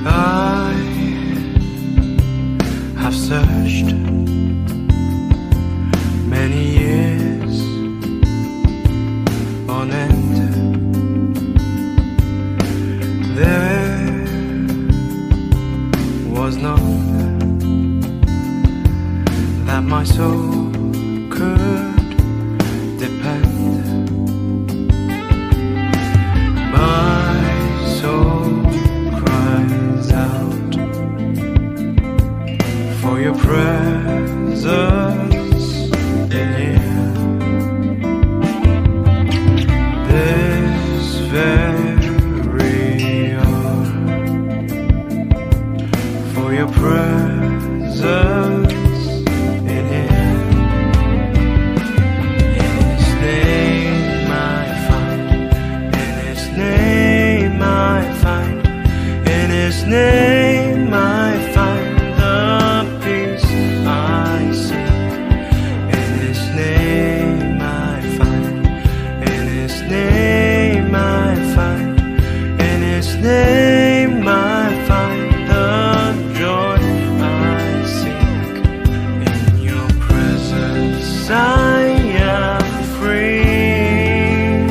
I have searched many years on end. There was none that my soul could depend. My soul cries out for your presence in here. This very hour, for your presence in here. In His name I find, in His name I find, in His name I find the peace I seek. In His name I find, in His name I find, in His name I find the joy I seek. In your presence I am free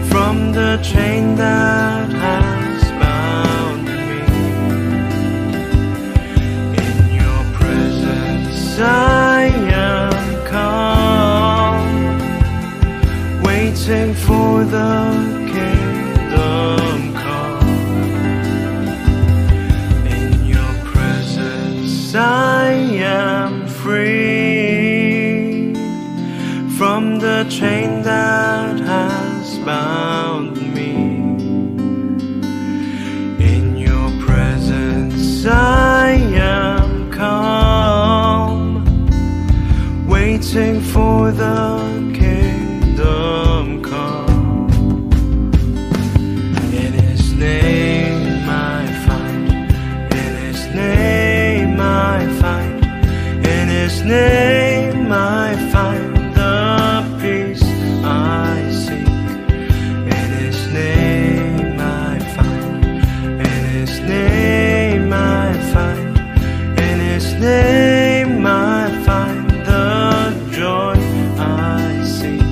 from the chain that has bound me. In your presence I am calm, waiting for the kingdom come. In your presence I am free from the chain that has bound me. In your presence I am calm, waiting for the kingdom come. In His name I find, in His name I find, in His name I find the peace I seek. In His name I find, in His name I find, in His name I find the joy I seek.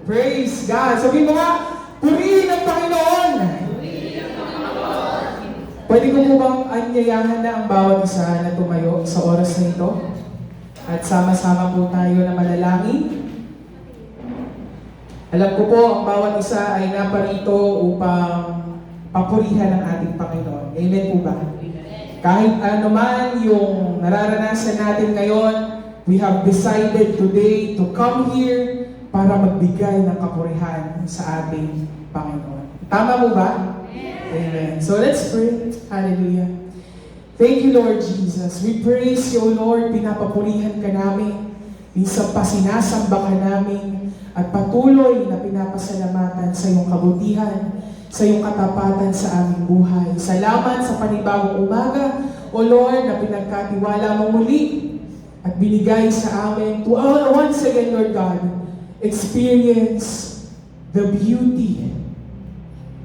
Praise God! Sabi mo nga, purihin ang Panginoon! Pwede ko mo bang anyayahan na ang bawat isa na tumayo sa oras na ito? At sama-sama po tayo na manalangin. Alam ko po, ang bawat isa ay naparito upang papurihan ang ating Panginoon. Amen po ba? Kahit ano man yung nararanasan natin ngayon, we have decided today to come here para magbigay ng kapurihan sa ating Panginoon. Tama mo ba? Amen. So let's pray. Hallelujah. Thank you, Lord Jesus. We praise you, O Lord. Pinapapurihan ka namin. Minsan pa sinasamba ka namin. At patuloy na pinapasalamatan sa iyong kabutihan, sa iyong katapatan sa aming buhay. Salamat sa panibagong umaga, O Lord, na pinagkatiwala mo muli at binigay sa amin to once again, Lord God, experience the beauty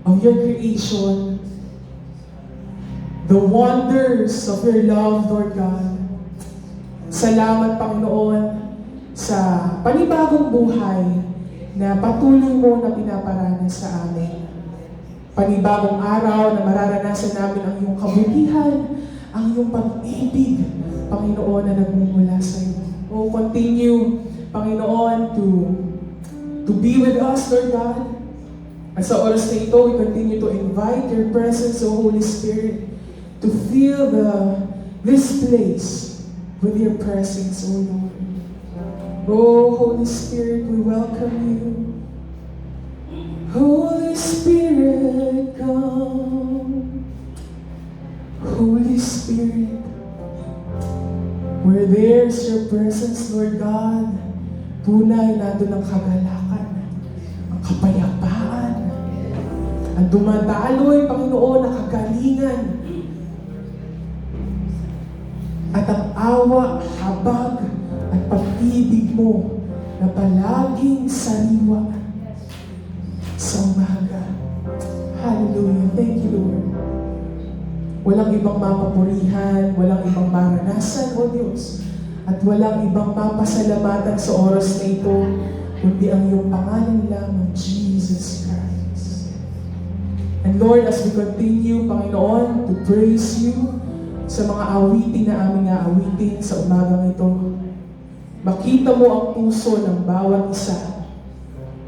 of your creation, the wonders of your love, Lord God. Salamat, Panginoon, sa panibagong buhay na patuloy mo na pinaparanas sa amin. Panibagong araw na mararanasan namin ang iyong kabutihan, ang iyong pag-ibig, Panginoon, na nagmumula sa iyo. Oh, continue, Panginoon, to be with us, Lord God. At sa oras na ito, we continue to invite your presence, O Holy Spirit, to fill this place with your presence, O Lord. Oh, Holy Spirit, we welcome you. Holy Spirit, come. Holy Spirit, where there's your presence, Lord God, tunay nandun ang kagalakan. kapayapaan, ang dumadaloy, Panginoon, na kagalingan, at ang awa, habag, at pag-ibig mo na palaging sariwa sa umaga. Hallelujah. Thank you, Lord. Walang ibang mapapurihan, walang ibang maranasan, O Diyos, at walang ibang mapasalamatan sa oras na ito, kundi ang iyong pangalan lamang, Jesus Christ. And Lord, as we continue, Panginoon, to praise you sa mga awitin na aming aawitin sa umagang ito, makita mo ang puso ng bawat isa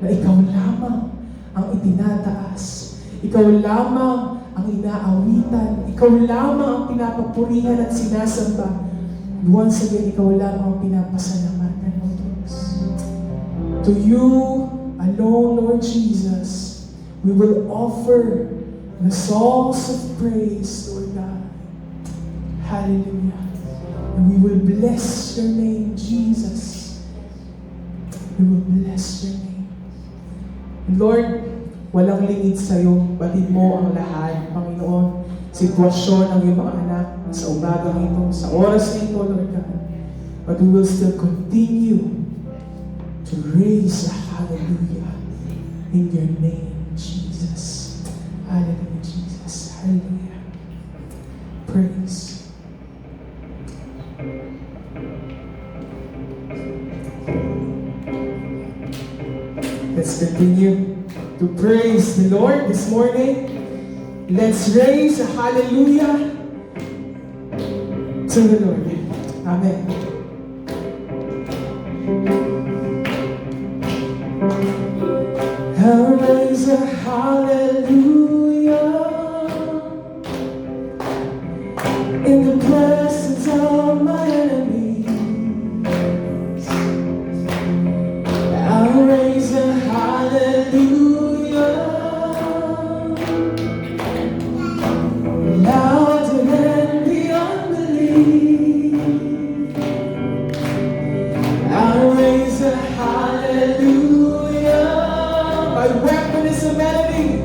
na ikaw lamang ang itinataas. Ikaw lamang ang inaawitan. Ikaw lamang ang pinapapurihan at sinasamba. Once again, ikaw lamang ang pinapasalamatan, O Diyos. To you alone, Lord Jesus, we will offer the songs of praise, Lord God. Hallelujah. And we will bless your name, Jesus. We will bless your name. Lord, walang limit sa'yo. Batid mo ang lahat, Panginoon. Sitwasyon ng iyong mga anak sa umagang ito, sa oras na ito, Lord God. But we will still continue to raise a hallelujah in your name, Jesus. Hallelujah, Jesus. Hallelujah. Praise. Let's continue to praise the Lord this morning. Let's raise a hallelujah to the Lord. Amen. I'll raise a hallelujah in the presence of my enemies. I'll raise a hallelujah louder than the unbelief. I'll raise a hallelujah. My weapon is a melody.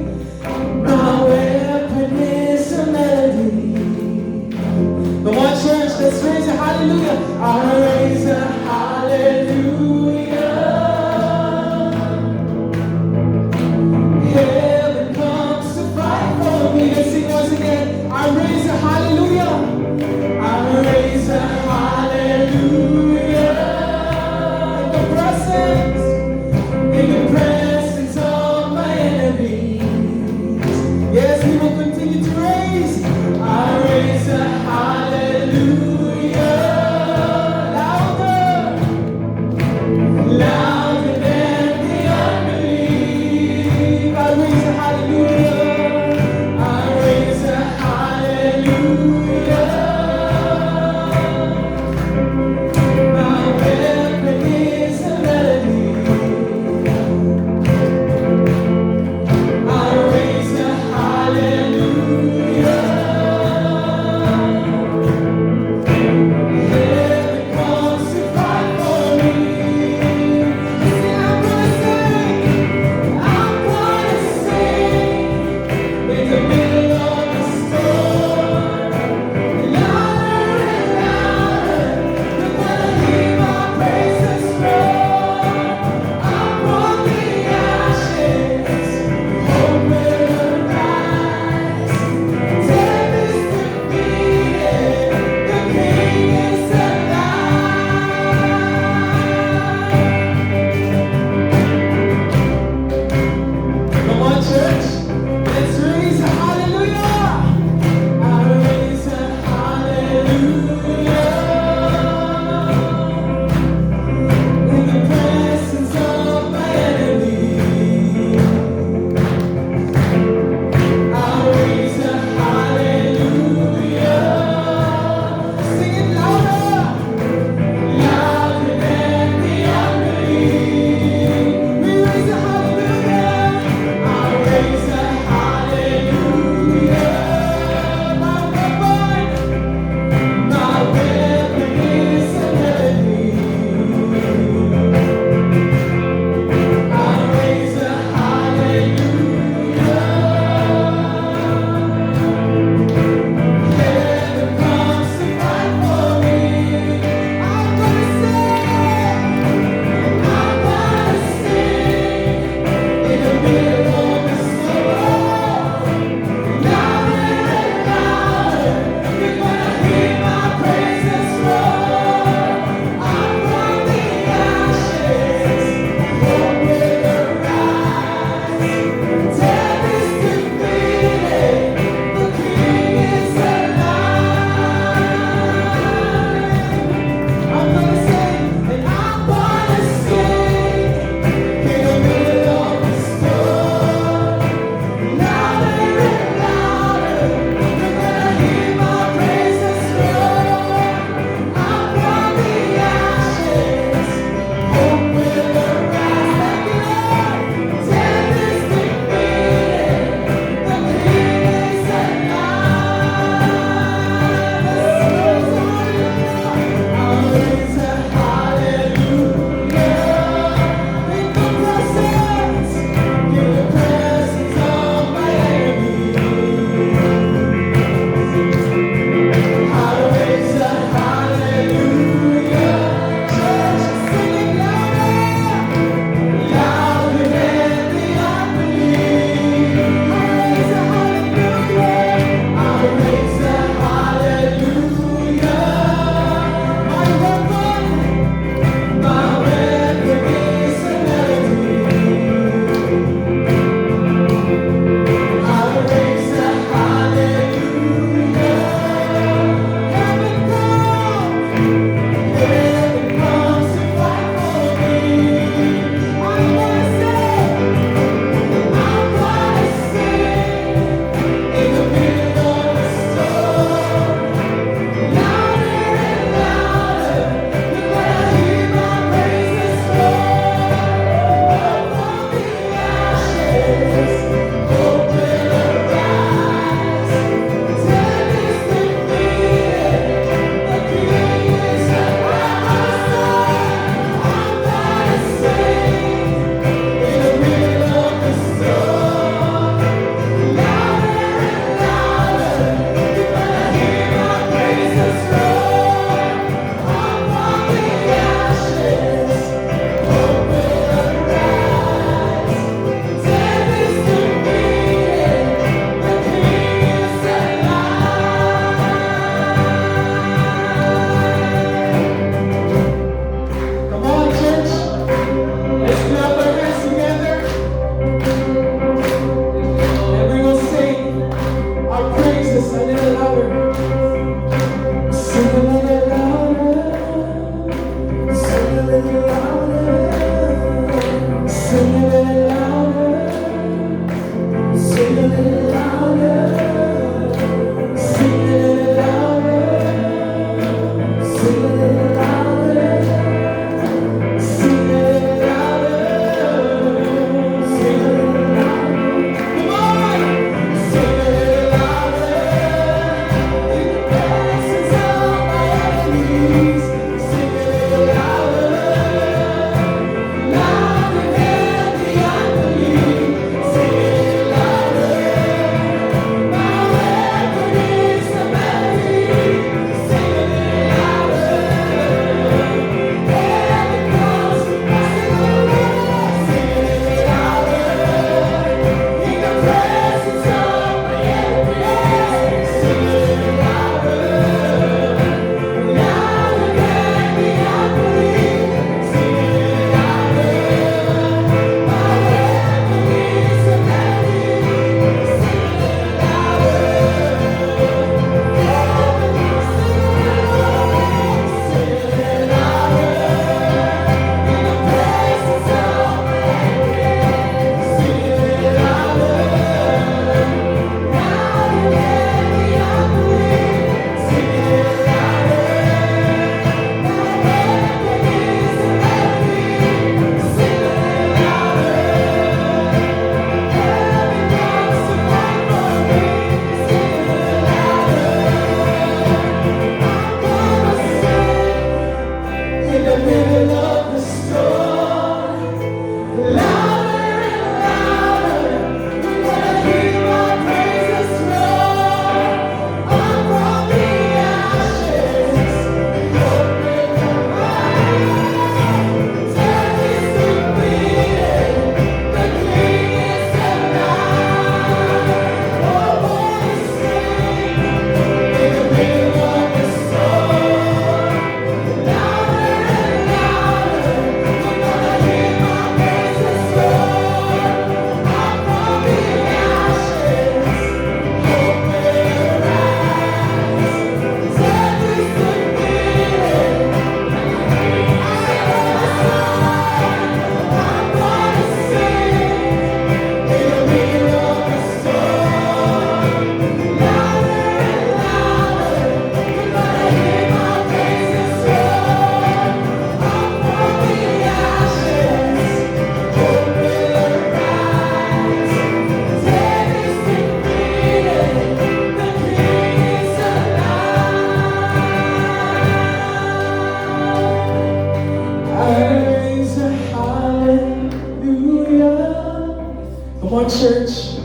Come on, church.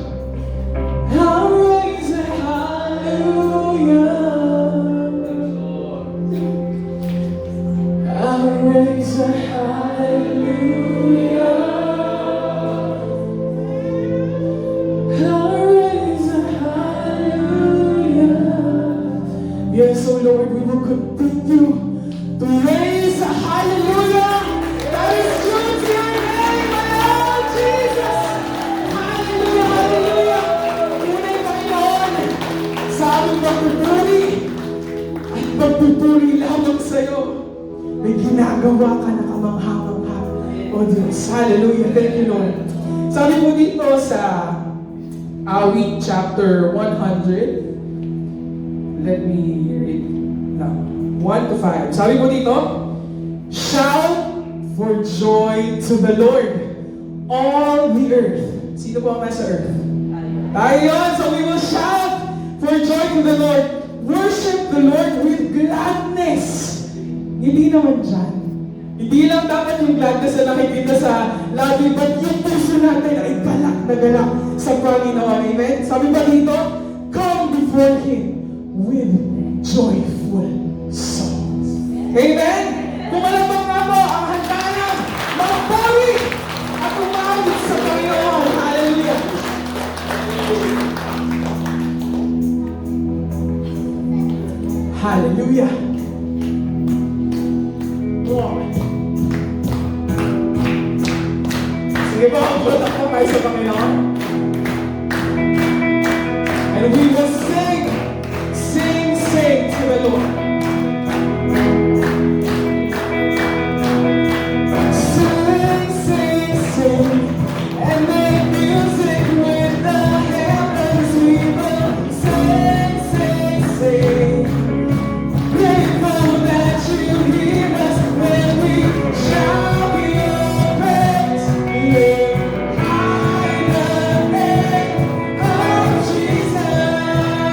I'll raise a hallelujah. I'll raise a hallelujah. I'll raise a hallelujah. Yes, oh Lord, we will continue to raise a hallelujah. That is true to your name, my Lord Jesus. Hallelujah, hallelujah. Tunay Panginoon, sa aming pagpupuri at pagpupuri lamang sa'yo. May ginagawa ka na kamangha-mangha. O Diyos, hallelujah. Thank you, Lord. Sabi mo dito sa Awit chapter 100. Let me read now. 1 to 5. Sabi mo dito, shout for joy to the Lord, all the earth. Sino po ang nasa earth? Tayo yun. So we will shout for joy to the Lord. Worship the Lord with gladness. Hindi naman dyan. Hindi lang dapat yung gladness na nakikita sa labi, but yung puso natin ay galak na galak sa Panginoon. Amen? Sabi ba dito, come before Him with joyful songs. Amen? Kung alam mo nga mo, ang handa na magpuri at umawit sa Panginoon. Hallelujah! Hallelujah! Sige po, putak po tayo sa Panginoon. And we will sing, sing, sing to the Lord. Sing, sing, sing, and make music with the heavens. We will sing, sing, sing. Grateful that you hear us when we shout your praise. Lift high the name of Jesus.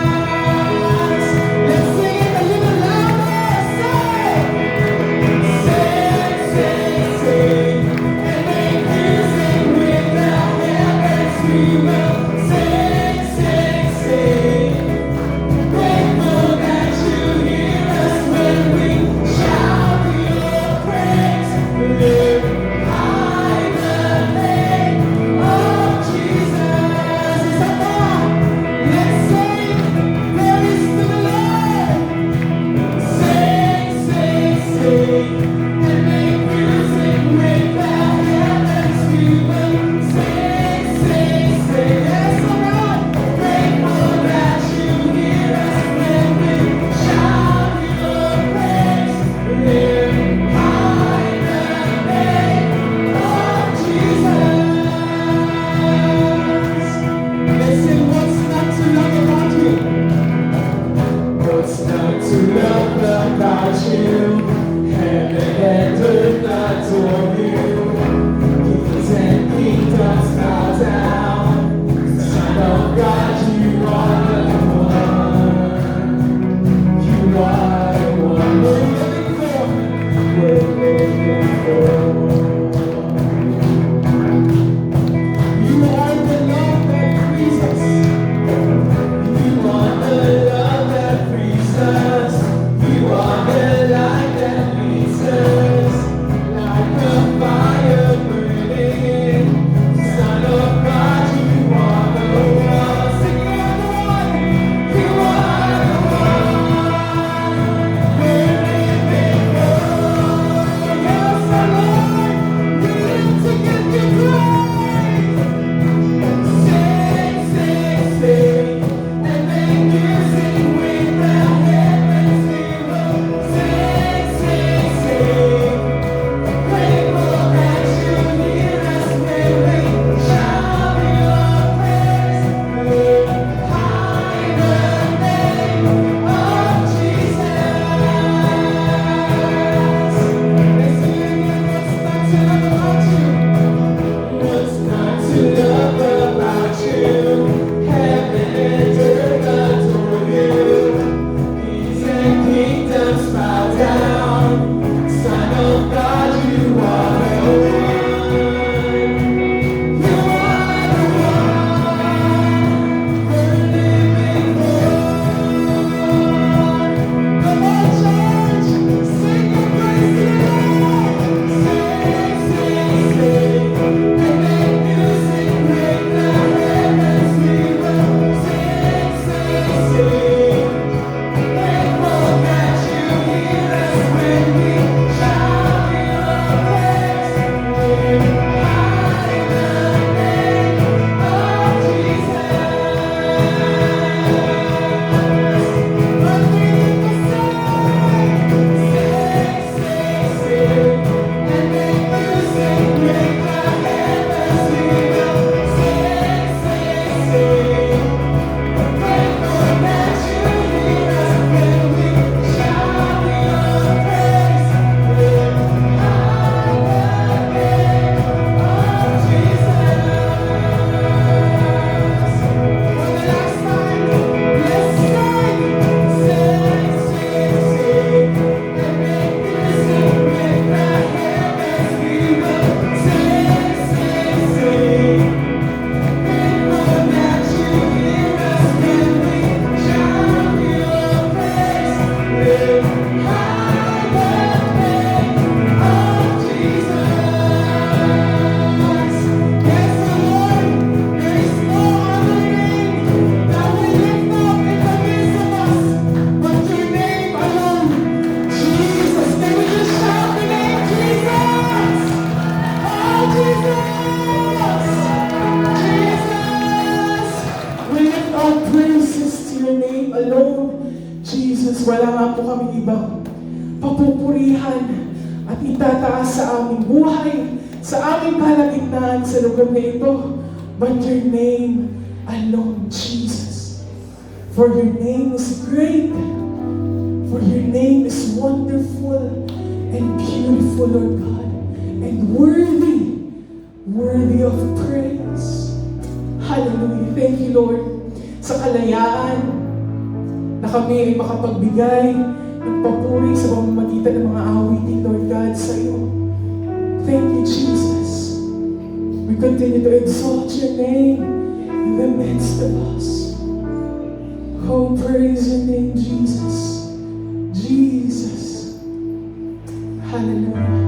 ibang papupurihan at itataas sa aming buhay, sa aming kalagitnaan sa lugar na ito, but your name alone, Jesus. For your name is great, for your name is wonderful and beautiful, Lord God, and worthy of praise. Hallelujah. Thank you, Lord, sa kalayaan na kami ay makapagbigay ng papuri sa pamamagitan ng mga awitin, Lord God, sa iyo. Thank you, Jesus. We continue to exalt your name in the midst of us. Oh, praise your name, Jesus. Jesus. Hallelujah.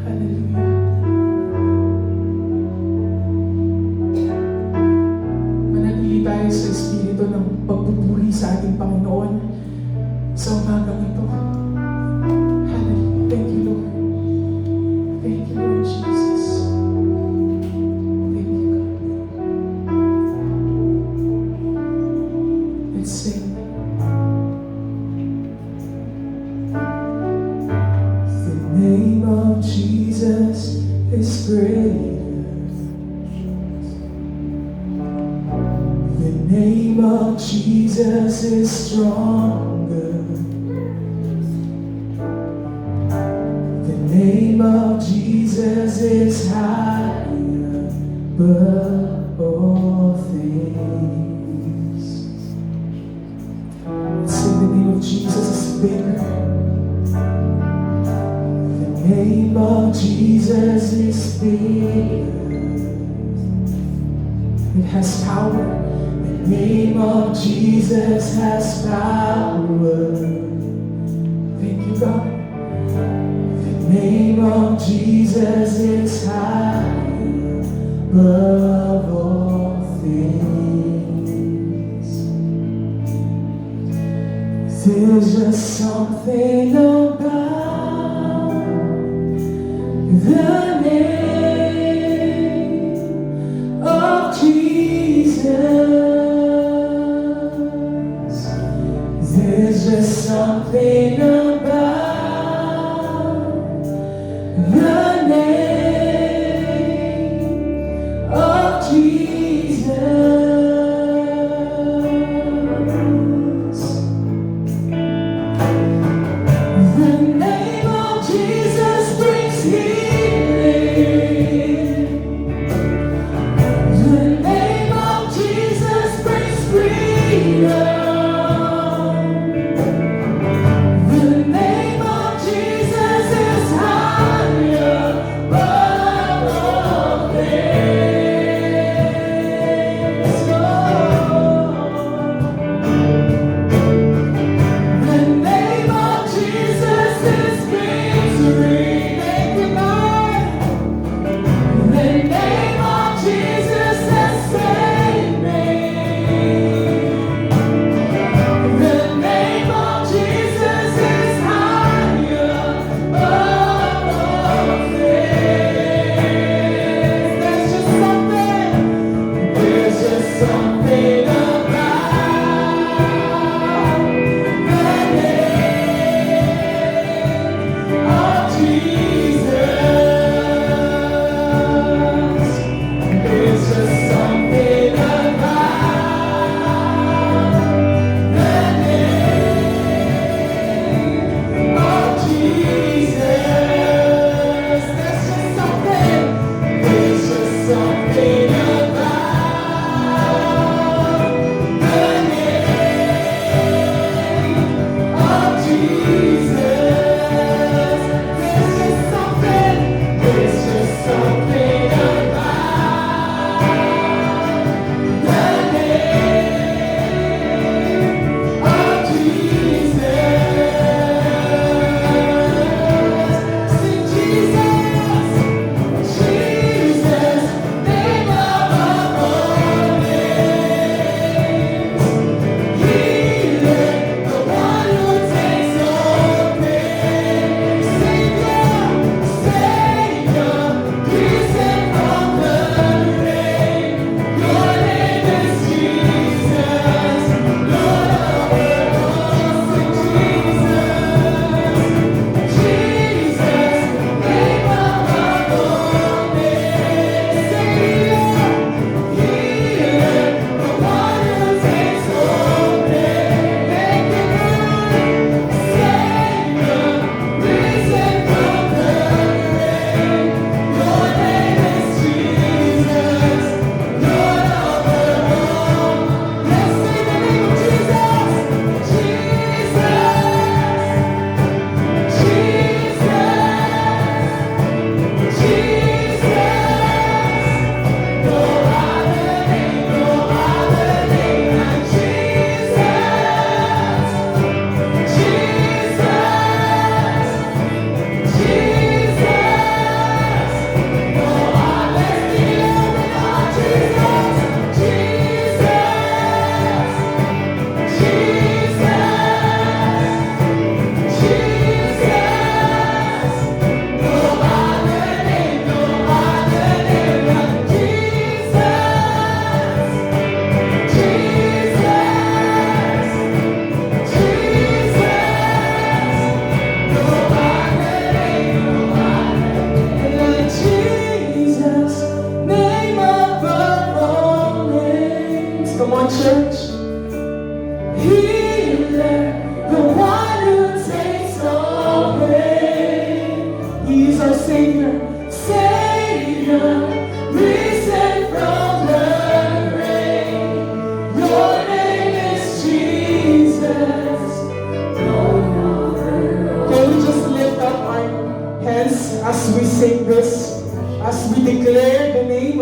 Hallelujah. Manatili tayo sa Espiritu ng pagpupuri sa ating Panginoon sa umagang ito. Hallelujah. Thank you, Lord. Thank you, Lord Jesus. Thank you, God. Let's sing. The name of Jesus is greater. The name of Jesus is stronger. The name of Jesus is higher above all things. Say the name of Jesus is bigger. The name of Jesus is bigger. It has power. The name of Jesus has power. Thank you, God. The name of Jesus is higher above all things. There's just something about the name of Jesus. There's just something about the name of Jesus.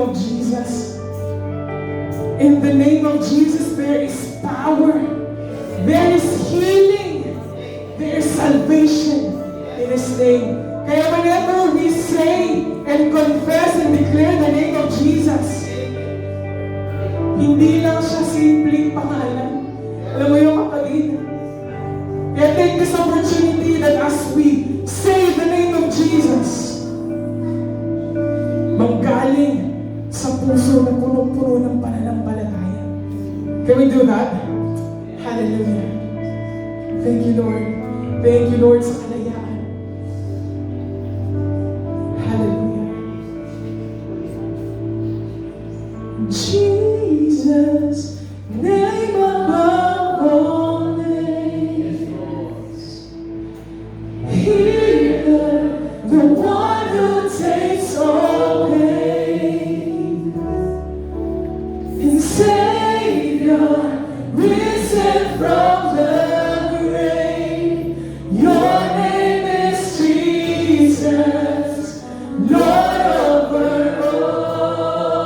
of Jesus. In the name of Jesus, there is power. There is healing. There is salvation in His name. Kaya whenever we say and confess and declare the name of Jesus, hindi lang siya simpleng pangalan. Alam mo yung kapatid? Kaya take this opportunity that as we say the name of Jesus, manggaling sa puso na punong-puno ng pananampalataya. Can we do that? Hallelujah. Thank you, Lord. Thank you, Lord, sa kalayaan. Hallelujah. Jesus, name above all names. Healer, the one who takes all pain. And Savior, risen from the grave. Your name is Jesus, Lord over all.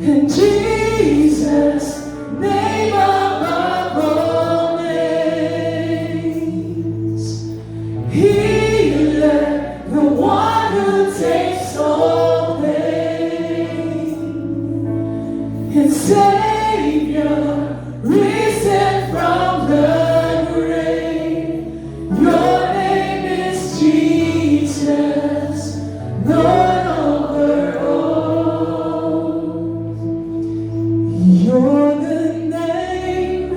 And Jesus, name above all names. Healer, the one who takes all pain. And Savior, risen from the grave. Your name is Jesus, Lord over all. You're the name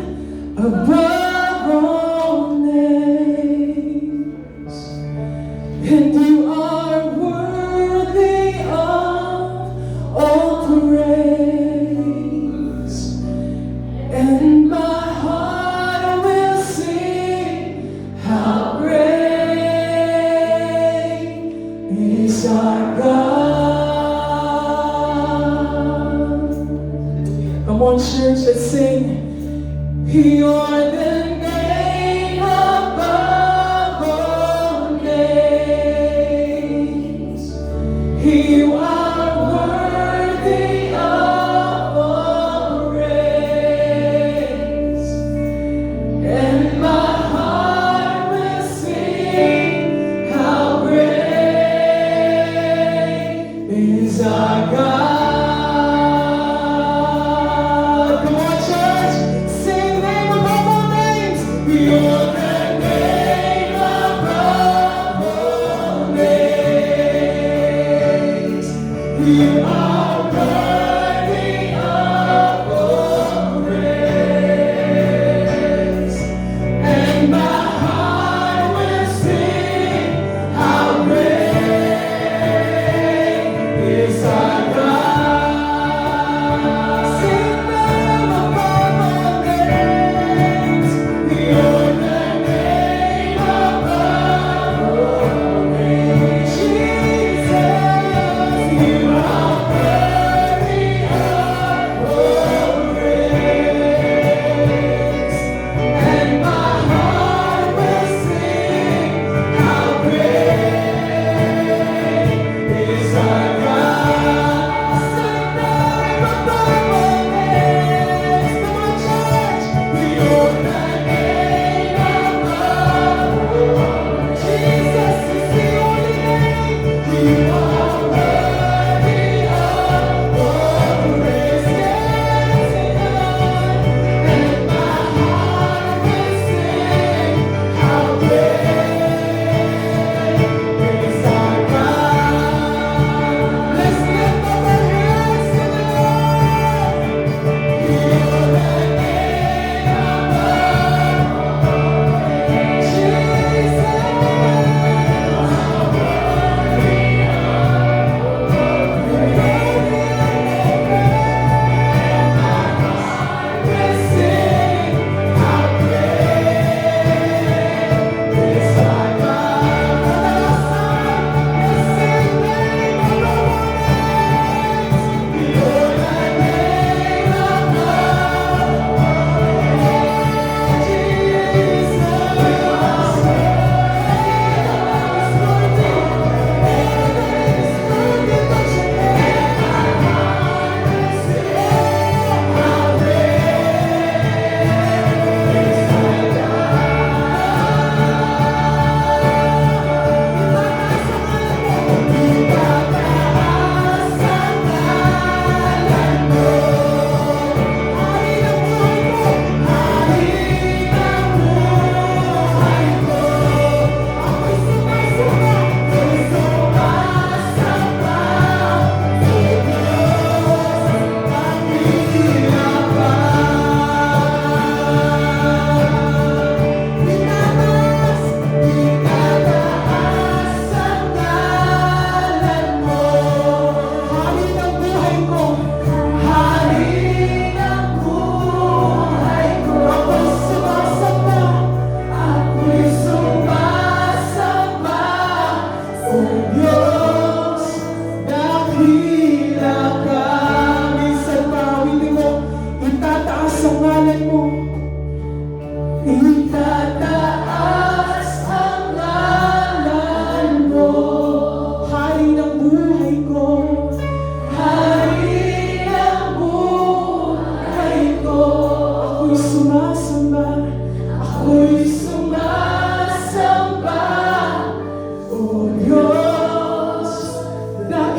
above all names, and you are worthy of all praise. And my heart will sing, how great is our God. Come on, church, let's sing. You're the name above all names. You are worthy of all praise. And my heart will sing, how great is our God. Come on, church, sing the name above all names. You're the name above all names. You are worthy of all praise. And my heart will sing, how great is our God. Sing the name above all names. You're the name above all names. Jesus, you are worthy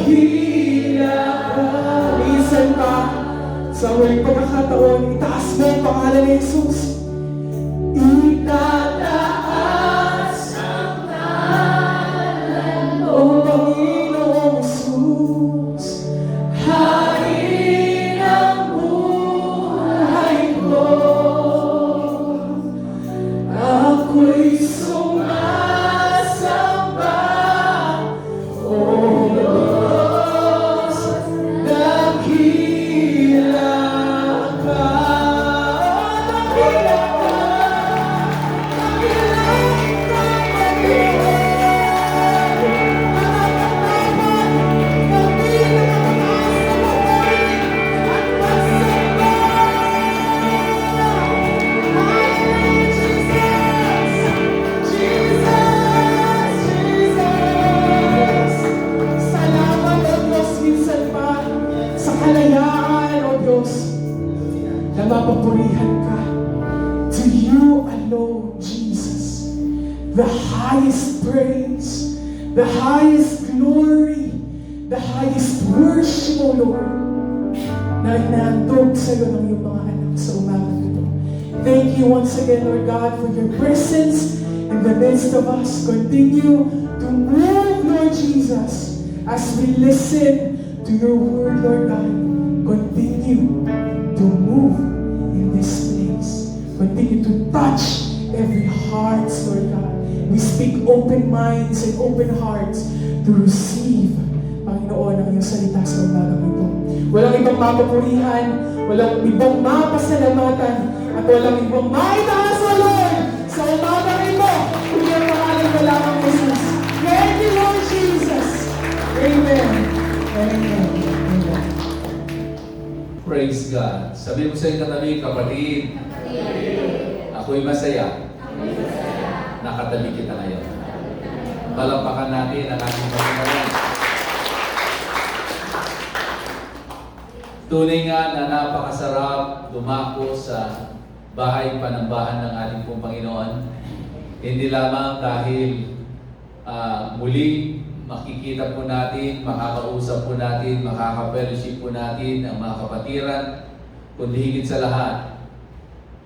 Dakila ka. Minsan pa, sa huling pagkakataon, itaas mo ang pangalan ni Jesus. Itataas ang ngalan mo, Panginoong Jesus. Hain ang buhay ko. Ako'y sumasamba, O Diyos, dakila ka. Dakila ka, salamat, O Diyos, minsan pa sa kalayaan, O Diyos, na mapapurihan ka. To you alone, Jesus, the highest praise, the highest glory, the highest worship, O Lord, na inaantog sa iyo ng iyong mga anak sa umagang ito. Thank you once again, Lord God, for your presence in the midst of us. Continue to move, Lord Jesus, as we listen to your word, Lord God. Continue to move in this place. Continue to touch every heart, Lord God. We speak open minds and open hearts to receive, Panginoon, ang iyong salita sa umagang ito. Walang ibang mapapurihan, walang ibang mapasalamatan, at walang ibang maitaas, O Lord, sa umagang ito, kundi ang pangalan mo lamang, Jesus. Thank you, Lord Jesus. Amen. Amen. Amen. Praise God. Sabi mo sa iyong katabi, kapatid, ako'y masaya. Nakatabi kita ngayon. Palampakan natin ang ating Panginoon. Tunay nga na napakasarap dumako sa bahay panambahan ng ating pong Panginoon. Hindi lamang dahil muli makikita po natin, makakausap po natin, makaka-fellowship po natin ang mga kapatiran, kundi higit sa lahat,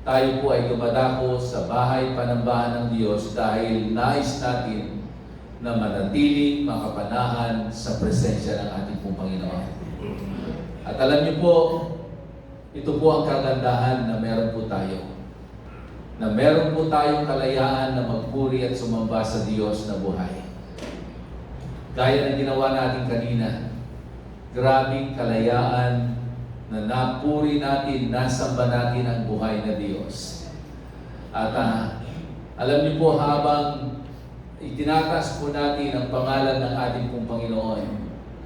tayo po ay dumadako sa bahay panambahan ng Diyos dahil nais natin na manatiling makapanahan sa presensya ng ating pong Panginoon. At alam niyo po, ito po ang kagandahan na meron po tayo. Na meron po tayong kalayaan na magpuri at sumamba sa Diyos na buhay. Gaya ng ginawa natin kanina, grabing kalayaan na napuri natin, nasamba natin ang buhay na Diyos. At alam niyo po, habang itinataas po natin ang pangalan ng ating pong Panginoon,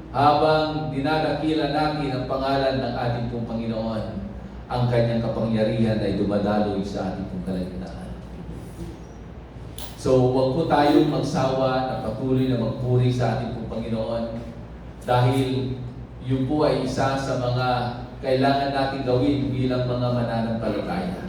habang dinadakila natin ang pangalan ng ating pong Panginoon, ang kanyang kapangyarihan ay dumadaloy sa ating pong kalagitnaan. So, huwag po tayong magsawa na patuloy na magpuri sa ating pong Panginoon dahil yun po ay isa sa mga kailangan natin gawin bilang mga mananampalataya.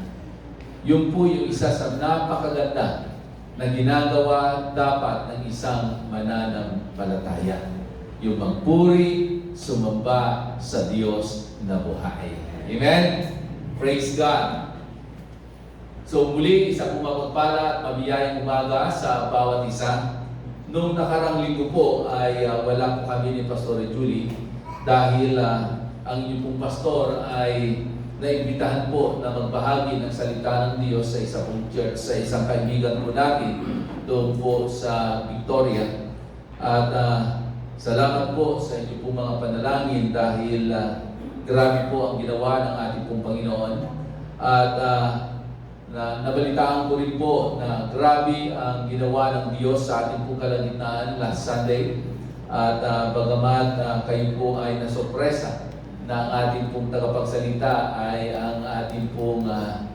Yun po yung isa sa napakaganda na ginagawa dapat ng isang mananampalataya. Yung magpuri, sumamba sa Diyos na buhay. Amen? Praise God! So muli, isa pong mapagpala at mabiyayang umaga sa bawat isa. Noong nakarang linggo po ay wala po kami ni Pastor Julie dahil ang inyong pong pastor ay naimbitahan po na magbahagi ng salita ng Diyos sa isa pong church, sa isang kaibigan po natin doon po sa Victoria. At salamat po sa inyong pong mga panalangin dahil grabe po ang ginawa ng ating pong Panginoon. At nabalitaan ko rin po na grabe ang ginawa ng Diyos sa ating pong kalagitnaan last Sunday. At bagamat kayo po ay nasurpresa na ang ating pong tagapagsalita ay ang ating pong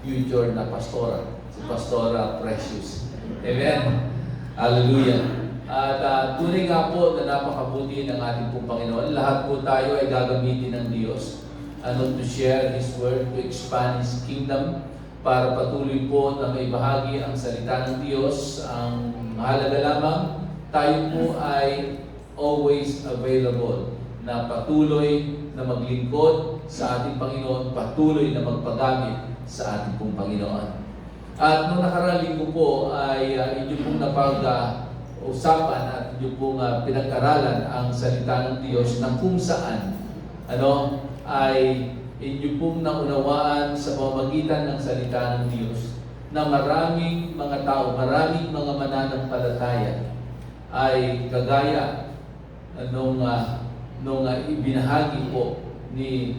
future na pastora, si Pastora Precious. Amen? Hallelujah! At tunay nga po na napakabuti ng ating pong Panginoon. Lahat po tayo ay gagamitin ng Diyos to share His Word, to expand His Kingdom, para patuloy po na may bahagi ang salita ng Diyos. Ang mahalaga lamang, tayo po ay always available na patuloy na maglingkod sa ating Panginoon, patuloy na magpagamit sa ating pong Panginoon. At noong nakaraang linggo po ay inyo pong napag-usapan at inyo pong pinag-aralan ang salita ng Diyos na kung saan ay inyo pong naunawaan sa pamamagitan ng salita ng Diyos na maraming mga tao, maraming mga mananampalataya ay kagaya nung ibinahagi po ni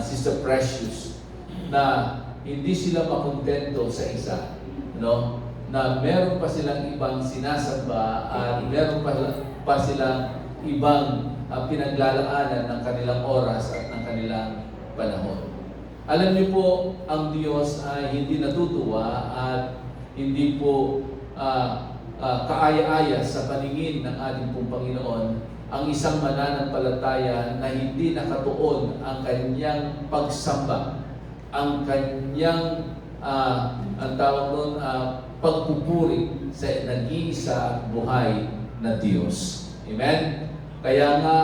Sister Precious na hindi sila makontento sa isa, na meron pa silang ibang sinasamba at meron pa silang ibang pinaglalaanan ng kanilang oras at ng kanilang panahon. Alam niyo po, ang Diyos ay hindi natutuwa at hindi po kaaya-aya sa paningin ng ating pong Panginoon ang isang mananampalataya na hindi nakatuon ang kanyang pagsamba, ang kanyang ang tawag doon, pagpupuri sa nag-iisa at buhay na Diyos. Amen? Kaya nga,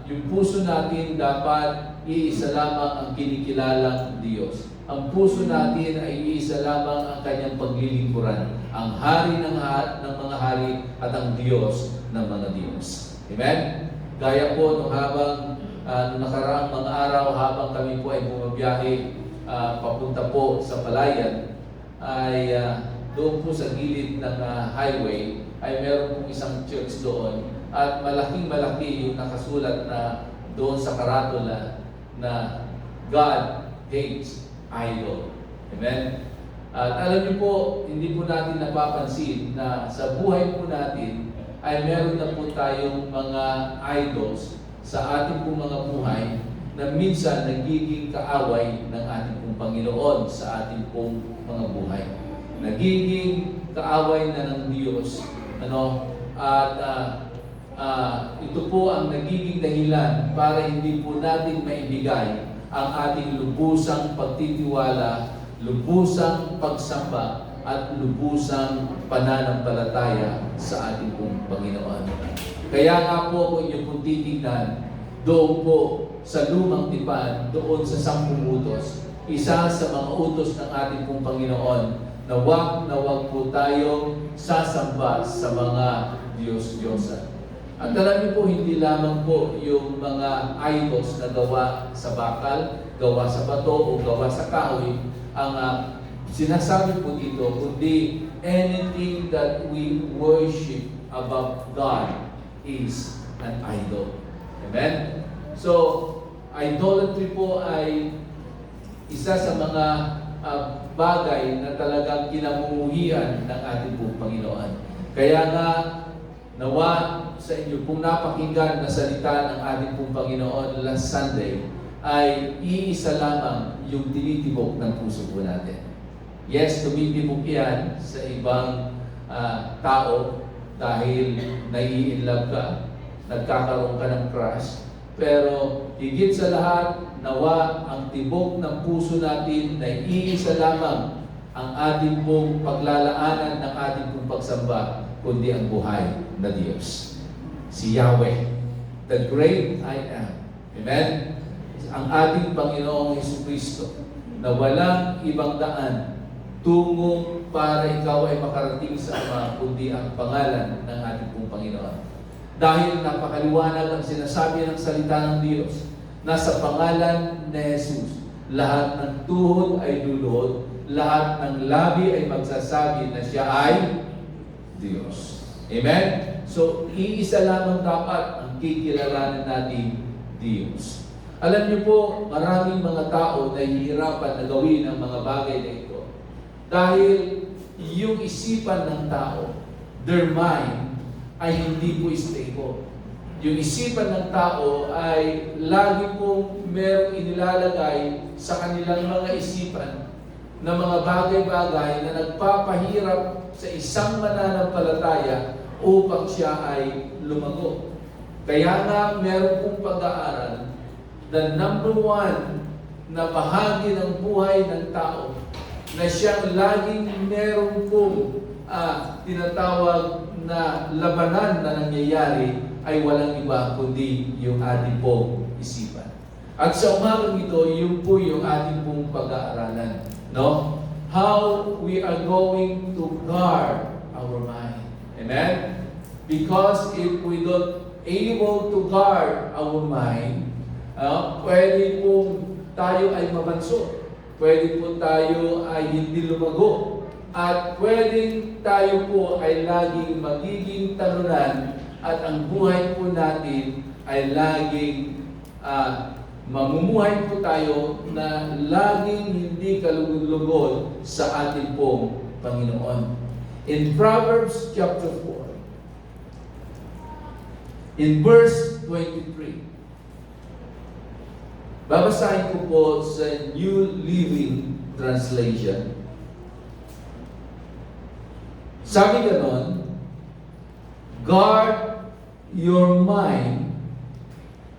yung puso natin dapat iisa lamang ang kinikilalang Diyos. Ang puso natin ay iisa lamang ang kanyang paglilingkuran, ang hari ng mga hari at ang Diyos ng mga Diyos. Amen? Gaya po nung habang nung nakaraang mga araw habang kami po ay bumabiyahe papunta po sa Palayan, ay doon po sa gilid ng highway ay meron pong isang church doon at malaking-malaki yung nakasulat na doon sa karatula na God hates idol. Amen? At alam niyo po, hindi po natin napapansin na sa buhay po natin ay meron na po tayong mga idols sa ating pong mga buhay na minsan nagiging kaaway ng ating pong Panginoon sa ating pong mga buhay. Nagiging kaaway na ng Diyos. Ito po ang nagiging dahilan para hindi po natin maibigay ang ating lubusang pagtitiwala, lubusang pagsamba, at lubusang pananampalataya sa ating pong Panginoon. Kaya nga po kung inyo pong titignan, doon po sa lumang tipan, doon sa 10 utos, isa sa mga utos ng ating pong Panginoon na wag po tayong sasamba sa mga Diyos-Diyosan. At alam niyo po, hindi lamang po yung mga idols na gawa sa bakal, gawa sa bato, o gawa sa kahoy, ang sinasabi po dito, kundi anything that we worship above God is an idol. Amen? So, idolatry po ay isa sa mga bagay na talagang kinamumuhian ng ating pong Panginoon. Kaya nga, nawa sa inyo kung napakinggan na salita ng ating pong Panginoon last Sunday, ay iisa lamang yung tinitibok ng puso po natin. Yes, tumitibok yan sa ibang tao dahil nai-inlove ka, nagkakaroon ka ng crush. Pero higit sa lahat, nawa ang tibok ng puso natin na iisa lamang ang ating pong paglalaanan ng ating pong pagsamba, kundi ang buhay na Diyos. Si Yahweh, the great I am. Amen? Ang ating Panginoong Jesucristo na walang ibang daan tungo para ikaw ay makarating sa Ama, kundi ang pangalan ng ating pong Panginoon. Dahil napakaliwanag ang sinasabi ng salita ng Diyos na sa pangalan ni Jesus, lahat ng tuhod ay luluhod, lahat ng labi ay magsasabi na siya ay Diyos. Amen? So, iisa lamang dapat ang kikilalanan natin, Diyos. Alam niyo po, maraming mga tao na hihirapan na gawin ang mga bagay na ito dahil yung isipan ng tao, their mind, ay hindi po stable. Yung isipan ng tao ay lagi pong merong inilalagay sa kanilang mga isipan na mga bagay-bagay na nagpapahirap sa isang mananampalataya upang siya ay lumago. Kaya nga meron pong pag-aaral na number 1 na bahagi ng buhay ng tao na siyang laging meron pong tinatawag na labanan na nangyayari ay walang iba kundi yung ating pong isipan. At sa umagang ito, yun po yung ating pong pag-aaralan. No? How we are going to guard our mind. Amen? Because if we don't able to guard our mind, pwede pong tayo ay mabanso. Pwede po tayo ay hindi lumago. At pwedeng tayo po ay laging magiging talunan at ang buhay po natin ay laging mamumuhay po tayo na laging hindi kalugod-lugod sa ating pong Panginoon. In Proverbs chapter 4, in verse 23, babasahin ko po sa New Living Translation. Sabi ganon, guard your mind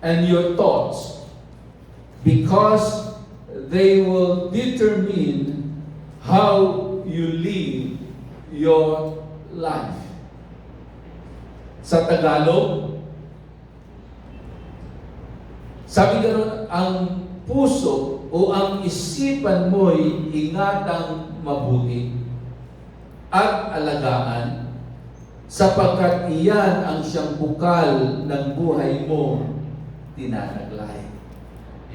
and your thoughts because they will determine how you live your life. Sa Tagalog, sabi ganon, ang puso o ang isipan mo'y ingatang mabuti at alagaan, sapagkat iyan ang siyang bukal ng buhay mo tinataglay.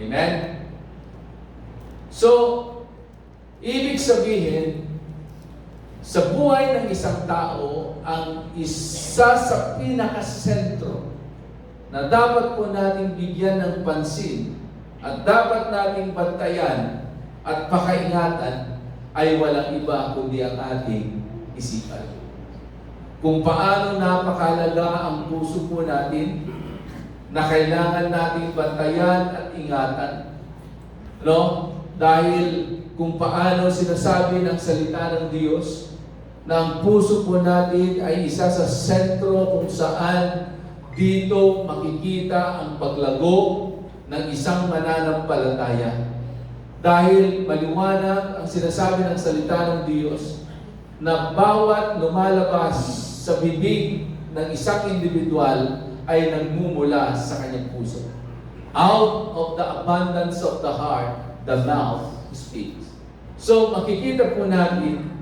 Amen? So, ibig sabihin, sa buhay ng isang tao, ang isa sa pinakasentro na dapat po nating bigyan ng pansin at dapat nating bantayan at pakaingatan ay walang iba kundi ang ating isipan. Kung paano napakalaga ang puso po natin na kailangan nating bantayan at ingatan. No? Dahil kung paano sinasabi ng salita ng Diyos na ang puso po natin ay isa sa sentro kung saan dito makikita ang paglago ng isang mananampalataya. Dahil maliwanag ang sinasabi ng salita ng Diyos na bawat lumalabas sa bibig ng isang individual ay nagmumula sa kanyang puso. Out of the abundance of the heart, the mouth speaks. So makikita po natin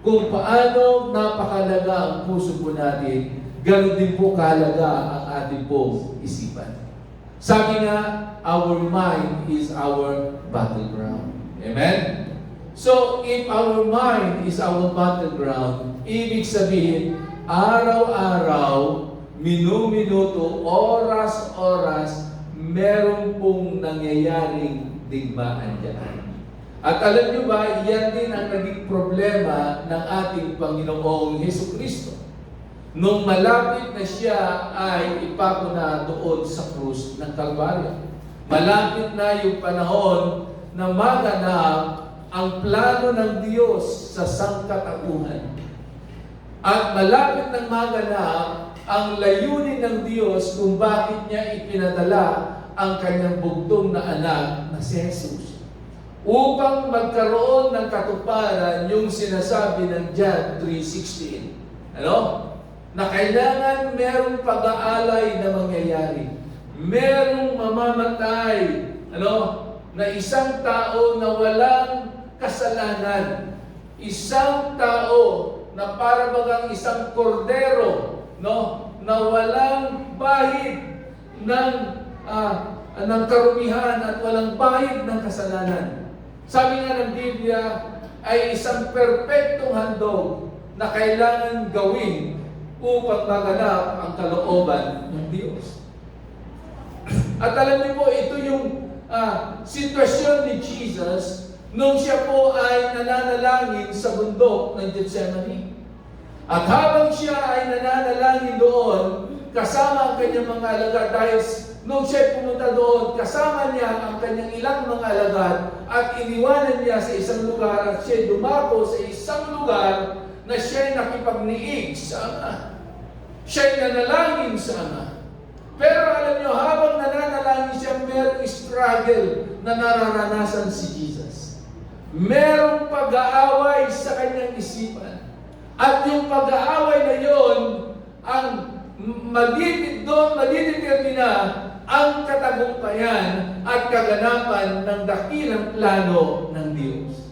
kung paano napakalaga ang puso po natin, ganoon din po kahalaga ang ating pong isipan. Sabi nga, our mind is our battleground. Amen? So, if our mind is our battleground, ibig sabihin, araw-araw, minu-minuto, oras-oras, meron pong nangyayaring digmaan dyan. At alam nyo ba, yan din ang naging problema ng ating Panginoong Hesukristo. Nung malapit na siya ay ipako na doon sa krus ng Kalbaryo. Malapit na yung panahon na maganap ang plano ng Diyos sa sangkatauhan. At malapit nang maganap ang layunin ng Diyos kung bakit niya ipinadala ang kanyang bugtong na anak na si Jesus. Upang magkaroon ng katuparan yung sinasabi ng John 3:16. Ano? Na kailangan merong pag-aalay na mangyayari. Merong mamamatay. Ano? Na isang tao na walang kasalanan. Isang tao na para bagang isang kordero, no, na walang bahid ng karumihan at walang bahid ng kasalanan. Sabi nga ng Biblia ay isang perpektong handog na kailangan gawin upang maganap ang kalooban ng Diyos. At alam niyo po, ito yung sitwasyon ni Jesus nung siya po ay nananalangin sa bundok ng Gethsemane. At habang siya ay nananalangin doon, kasama ang kanyang mga alagad, dahil nung siya pumunta doon, kasama niya ang kanyang ilang mga alagad at iniwanan niya sa isang lugar at siya dumako sa isang lugar na siya nakipagniig sa Ama. Siya nanalangin sa Ama. Pero alam niyo, habang nananalangin siya, merong struggle na nararanasan si Jesus. Merong pag-aaway sa kanyang isipan. At yung pag-aaway na yon ang magiging doon madidetermina ang katagumpayan at kaganapan ng dakilang plano ng Diyos.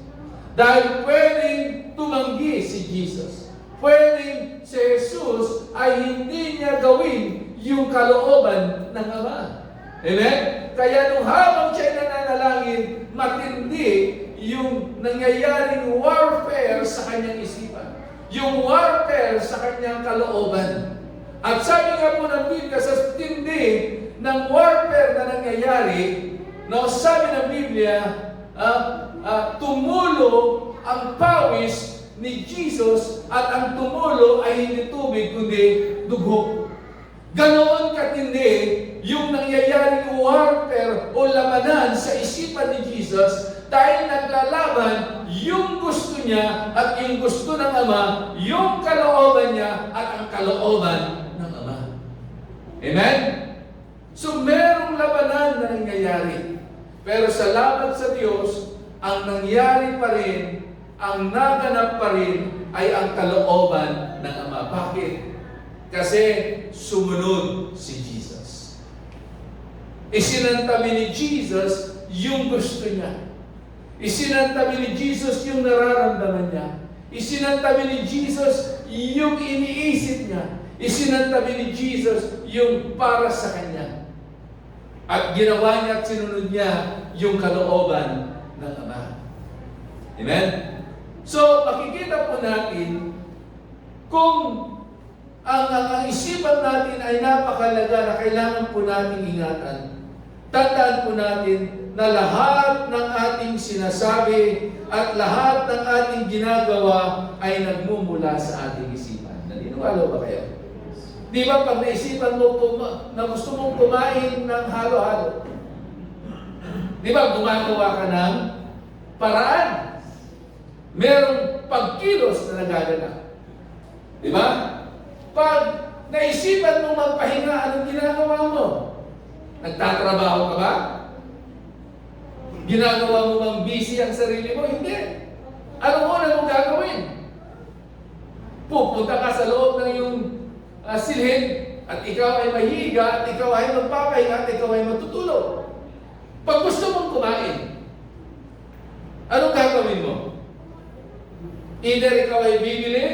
Dahil pwedeng tumanggi si Jesus. Pwedeng si Jesus ay hindi niya gawin yung kalooban ng Ama. Amen? Kaya nung habang siya'y nananalangin, matindi yung nangyayaring warfare sa kanyang isipan. Yung warfare sa kanyang kalooban. At sabi nga po ng Biblia, sa tindi ng warfare na nangyayari, no, sabi ng Biblia, tumulo ang pawis ni Jesus at ang tumulo ay hindi tubig kundi dugo. Ganoon katindi yung nangyayaring warfare o labanan sa isipan ni Jesus dahil naglalaban yung gusto niya at yung gusto ng Ama, yung kalooban niya at ang kalooban ng Ama. Amen? So merong labanan na nangyayari. Pero sa laban sa Diyos, ang nangyari pa rin, ang naganap pa rin ay ang kalooban ng Ama. Bakit? Kasi sumunod si Jesus. Isinantabi ni Jesus yung gusto niya. Isinantabi ni Jesus yung nararamdaman niya. Isinantabi ni Jesus yung iniisip niya. Isinantabi ni Jesus yung para sa kanya. At ginawa niya at sinunod niya yung kalooban ng Ama. Amen? So, makikita po natin kung ang isipan natin ay napakalaga na kailangan po natin ingatan. Tandaan po natin na lahat ng ating sinasabi at lahat ng ating ginagawa ay nagmumula sa ating isipan. Naniniwala ba kayo? Di ba pag naisipan mo na gusto mong kumain ng halo-halo? Di ba gumagawa ka ng paraan? Merong pagkilos na nagaganap. Di ba? Pag naisipan mong magpahinga, anong ginagawa mo? Nagtatrabaho ka ba? Ginagawa mo bang busy ang sarili mo? Hindi. Anong una mong gagawin? Pupunta ka sa loob ng iyong silid at ikaw ay mahiga at ikaw ay magpapahinga at ikaw ay matutulog. Pag gusto mong kumain, anong gagawin mo? Either ikaw ay bibili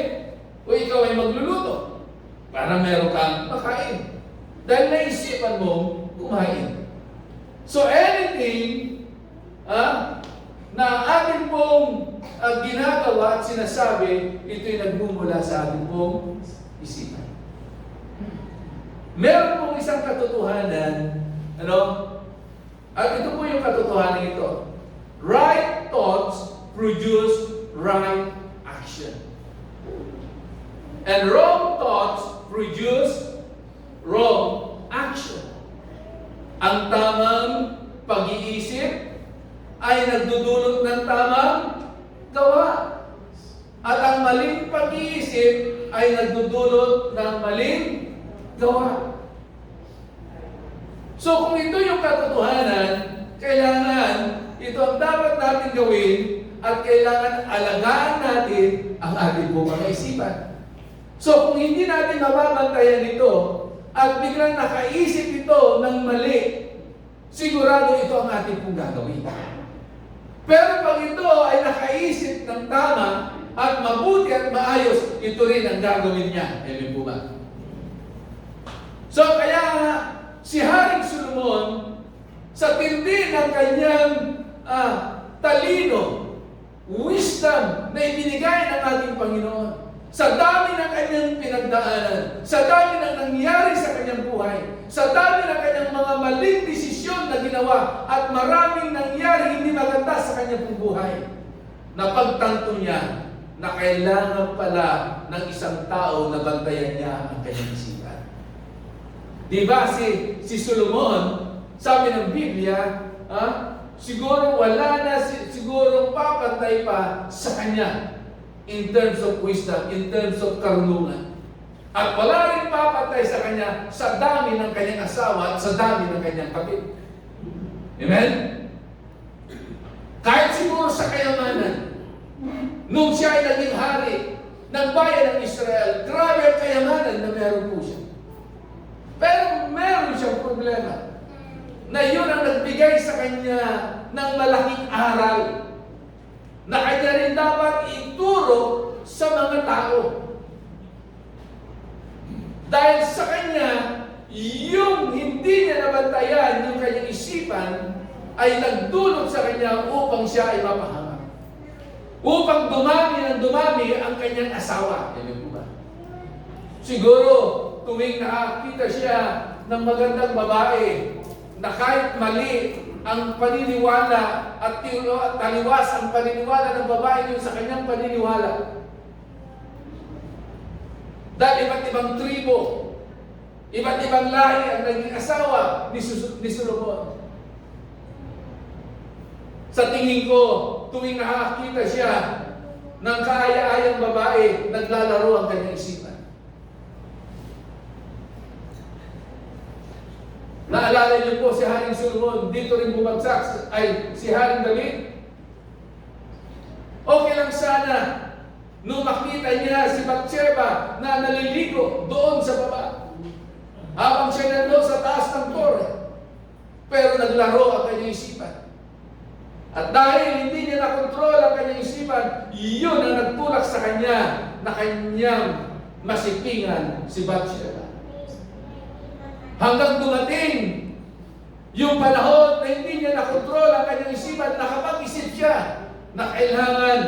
o ikaw ay magluluto para meron kang makain. Dahil naisipan mo kumain. So anything na atin pong ginagawa at sinasabi, ito'y nagmumula sa ating pong isipan. Meron pong isang katotohanan, at ito po yung katotohanan ito. Right thoughts produce right action. And wrong thoughts produce wrong action. Ang tamang pag-iisip ay nagdudulot ng tamang gawa. At ang maling pag-iisip ay nagdudulot ng maling gawa. So kung ito yung katotohanan, kailangan ito ang dapat natin gawin at kailangan alagaan natin ang ating mga isipan. So kung hindi natin mababantayan ito at biglang nakaisip ito ng mali, sigurado ito ang ating pong gagawin. Pero pag ito ay nakaisip ng tama at mabuti at maayos, ito rin ang gagawin niya. Amen po ba? So kaya si Haring Solomon, sa tindi ng kanyang talino, wisdom na ibinigay ng ating Panginoon, sa dami ng kanyang pinagdaanan, sa dami ng nangyari sa kanyang buhay, sa dami ng kanyang mga maling desisyon na ginawa, at maraming nangyari hindi maganda sa kanyang buhay, napagtanto niya na kailangan pala ng isang tao na bantayan niya ang kanyang isipan. Diba si Solomon, sabi ng Biblia, siguro wala na, siguro papantay pa sa kanya in terms of wisdom, in terms of karunungan. At wala rin papatay sa kanya sa dami ng kanyang asawa at sa dami ng kanyang kapit. Amen? Kahit siguro sa kayamanan, nung siya ay naging hari ng bayan ng Israel, grabe ang kayamanan na meron po siya. Pero meron siyang problema na yun ang nagbigay sa kanya ng malaking aral na kanya rin dapat ituro sa mga tao. Dahil sa kanya, yung hindi niya nabantayan yung kanyang isipan ay nagdulot sa kanya upang siya ay mapahamak. Upang dumami ng dumami ang kanyang asawa. Yan po ba? Siguro, tuwing nakakita siya ng magandang babae na kahit mali ang paniniwala at taliwas ang paniniwala ng babae yun sa kanyang paniniwala. Dahil iba't ibang tribo, iba't ibang lahi ang naging asawa ni Solomon. Sa tingin ko, tuwing nakakita siya ng kaaya-ayang babae, naglalaro ang kanyang isipan. Naalala niyo po si Haring Solomon, dito rin bumagsak ay si Haring David. Okay lang sana nung makita niya si Bathsheba na naliligo doon sa baba. Habang siya nandoon sa taas ng tore. Pero naglaro ang kanyang isipan. At dahil hindi niya nakontrol ang kanyang isipan, iyon ang nagtulak sa kanya na kanyang masipingan si Bathsheba. Hanggang dumating yung panahon na hindi niya nakontrol ang kanyang isipan, nakapag-isip siya na kailangan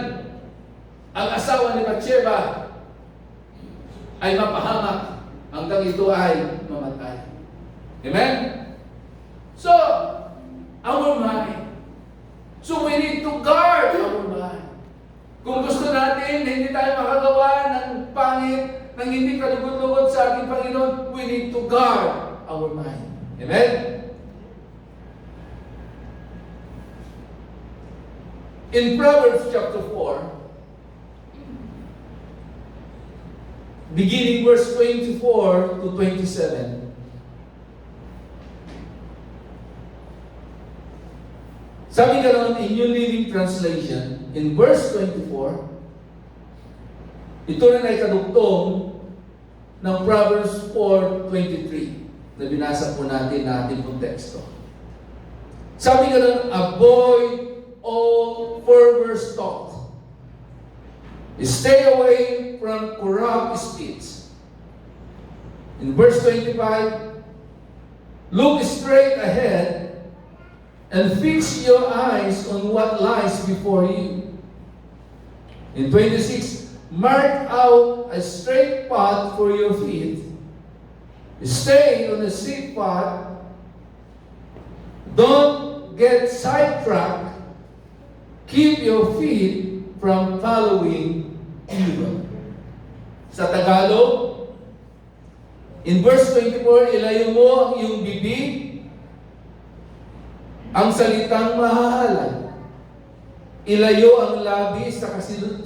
ang asawa ni Bathsheba ay mapahamak hanggang ito ay mamatay. Amen? So, our mind. So we need to guard our mind. Kung gusto natin hindi tayo makagawa ng pangit, ng hindi kalugod-lugod sa ating Panginoon, we need to guard our mind. Amen? In Proverbs chapter 4, beginning verse 24 to 27, sabi ganoon in New Living Translation, in verse 24, ito rin ay kadugtong ng Proverbs 4:23 na binasa po natin na ating konteksto. Sabi ganoon, avoid all perverse talk. Stay away from corrupt speech. In verse 25, look straight ahead and fix your eyes on what lies before you. In 26, mark out a straight path for your feet. Stay on the straight path. Don't get sidetracked. Keep your feet from following evil. Sa Tagalog, in verse 24, ilayo mo ang iyong bibig, ang salitang mahahalay. Ilayo ang labi sa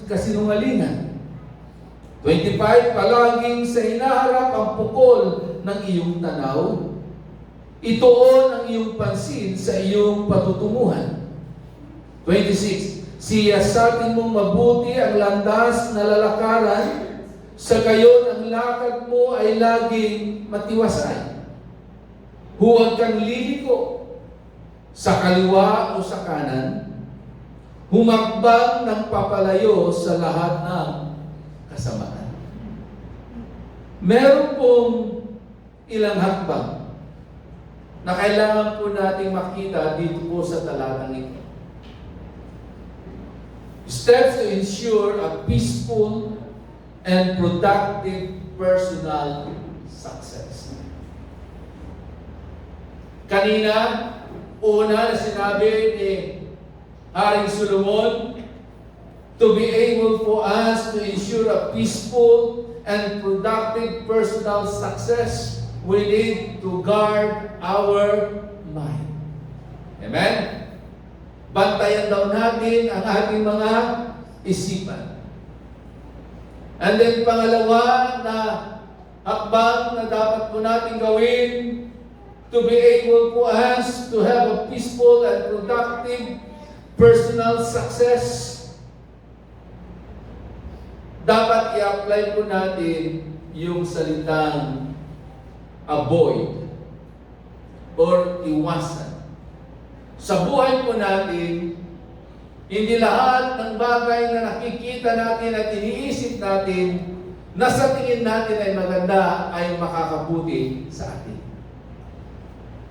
kasinungalingan. 25, palaging sa hinaharap ang pukol ng iyong tanaw. Ituon ang iyong pansin sa iyong patutunguhan. 26, siyasatin mong mabuti ang landas na lalakaran, sa gayon ang lakad mo ay laging matiwasay. Huwag kang liliko sa kaliwa o sa kanan, humakbang ng papalayo sa lahat ng kasamaan. Meron pong ilang hakbang na kailangan po nating makita dito po sa talatang ito. Steps to ensure a peaceful and productive personal success. Kanina, una na sinabi ni Haring Solomon, to be able for us to ensure a peaceful and productive personal success, we need to guard our mind. Amen? Bantayan daw natin ang ating mga isipan. And then pangalawa na hakbang na dapat po natin gawin to be able for us to have a peaceful and productive personal success, dapat i-apply po natin yung salitang avoid or iwasan. Sa buhay po natin, hindi lahat ng bagay na nakikita natin at iniisip natin na sa tingin natin ay maganda ay makakabuti sa atin.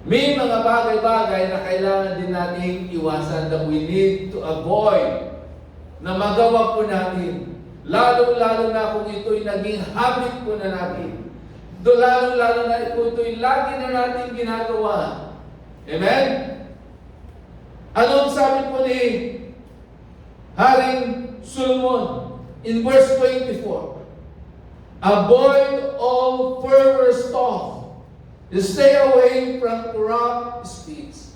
May mga bagay-bagay na kailangan din nating iwasan that we need to avoid na magawa po natin. Lalo-lalo na kung ito'y naging habit po na natin. Lalo-lalo na kung ito'y lagi na natin ginagawa. Amen? Anong sabi po ni Haring Solomon in verse 24? Avoid all perverse talk. Stay away from corrupt speech.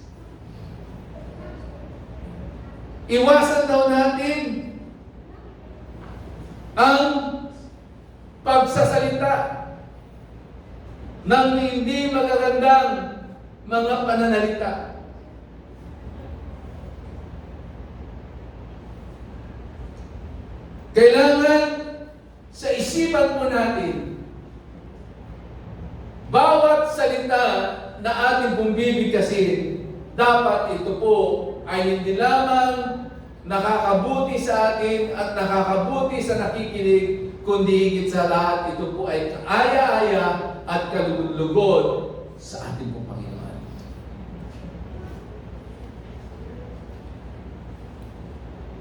Iwasan daw natin ang pagsasalita ng hindi magagandang mga pananalita. Kailangan sa isipan po natin, bawat salita na ating pong bibigkasin, dapat ito po ay hindi lamang nakakabuti sa atin at nakakabuti sa nakikinig, kundi higit sa lahat, ito po ay kaaya-aya at kalugod-lugod sa ating pong Panginoon.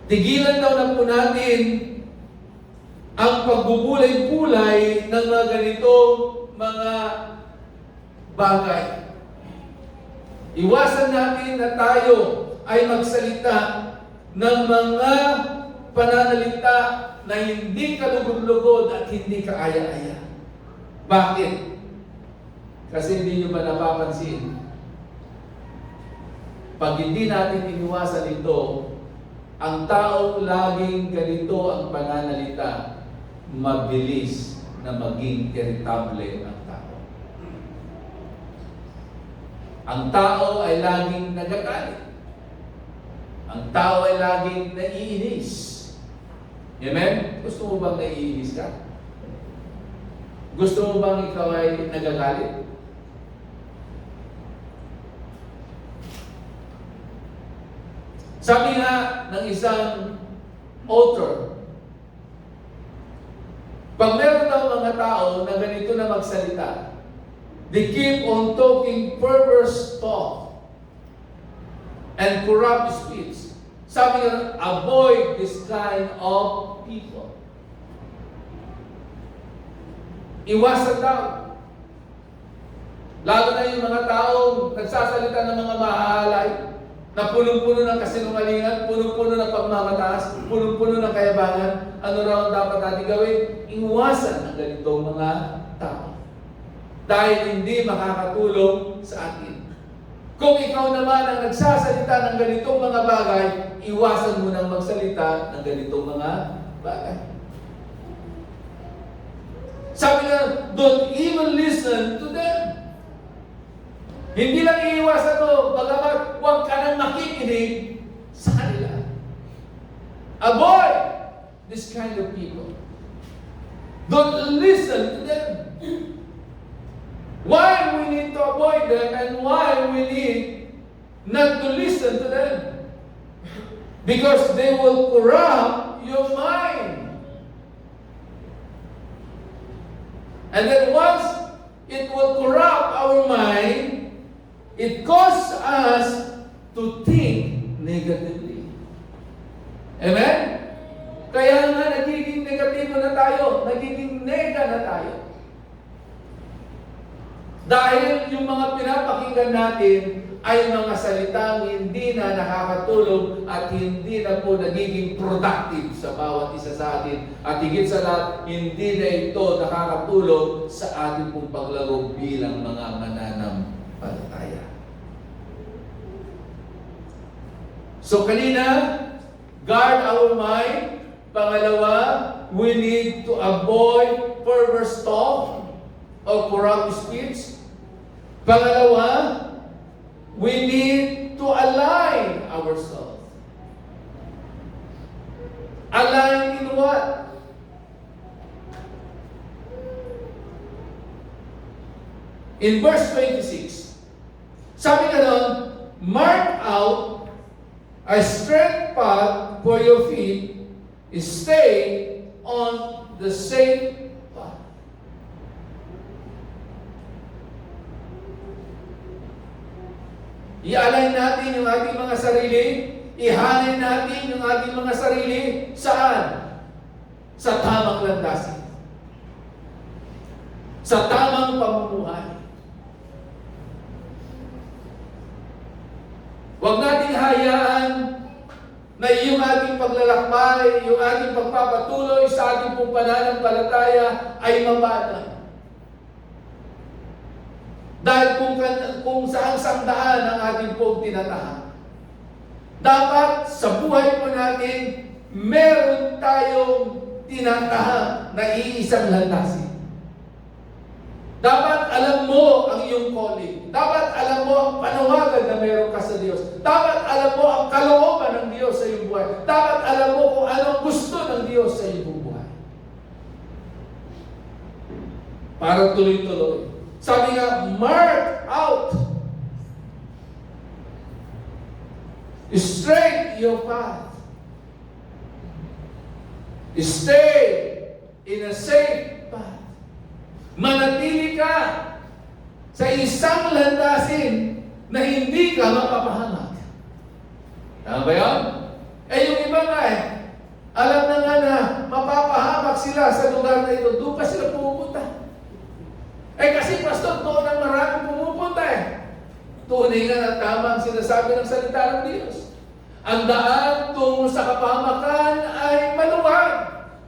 Tigilan daw na po natin ang pagbubulay-bulay ng mga ganitong mga bagay. Iwasan natin na tayo ay magsalita ng mga pananalita na hindi kalugod-lugod at hindi kaaya-aya. Bakit? Kasi hindi nyo ba napapansin? Pag hindi natin iniwasan ito, ang taong laging ganito ang pananalita, mabilis na maging irritable ang tao. Ang tao ay laging nagagalit. Ang tao ay laging naiinis. Amen? Gusto mo bang naiinis ka? Gusto mo bang ikaw ay nagagalit? Sabi nga ng isang author, pag meron daw mga tao na ganito na magsalita, they keep on talking perverse talk and corrupt speech. Sabi nga, avoid this kind of people. Iwasan daw. Lalo na yung mga taong nagsasalita ng mga mahahalay, na punong-puno ng kasinungalingan, punong-puno ng pagmamataas, punong-puno ng kayabangan. Ano raw ang dapat natin gawin? Iwasan ang ganitong mga tao. Dahil hindi makakatulong sa atin. Kung ikaw naman ang nagsasalita ng ganitong mga bagay, iwasan mo nang magsalita ng ganitong mga bagay. Sabi nga, don't even listen to them. Hindi lang iiwasan mo, bagamat huwag ka nang makikinig sa kanila. Avoid this kind of people. Don't listen to them. Why we need to avoid them and why we need not to listen to them? Because they will corrupt your mind. And then once it will corrupt our mind, it causes us to think negatively. Amen? Kaya nga nagiging negatibo na tayo, nagiging nega na tayo. Dahil yung mga pinapakinggan natin ay mga salitang hindi na nakakatulong at hindi na po nagiging productive sa bawat isa sa atin. At higit sa lahat, hindi na ito nakakatulong sa ating pong paglago bilang mga mananampalataya. So kanina, guard our mind. Pangalawa, we need to avoid perverse talk or corrupt speech. Pangalawa, we need to align ourselves. Align in what? In verse 26, sabi ka doon, mark out a straight path for your feet, stay on the safe path. I-align natin yung ating mga sarili, ihanay natin yung ating mga sarili, saan? Sa tamang landasin. Sa tamang pamumuhay. Huwag nating hayaan na yung ating paglalakbay, yung ating pagpapatuloy sa ating pong pananampalataya ay mababa. Dahil kung saan daan ang ating pong tinatahan. Dapat sa buhay po natin, meron tayong tinatahan na iisang landasin. Dapat alam mo ang iyong calling. Dapat alam mo ang panawagan na meron ka sa Diyos. Dapat alam mo ang kalooban ng Diyos sa iyong buhay. Dapat alam mo kung anong gusto ng Diyos sa iyong buhay. Para tuloy-tuloy. Sabi nga, mark out. Straight your path. Stay in a safe path. Manatili ka sa isang landasin na hindi ka mapapahamak. Tama ba yun? Yung iba nga alam na nga na mapapahamak sila sa lugar na ito. Doon pa sila pumupunta. Kasi pastor, doon ang maraming pumupunta Tunay nga na tama ang sinasabi ng salita ng Diyos. Ang daan tungo sa kapahamakan ay maluwag.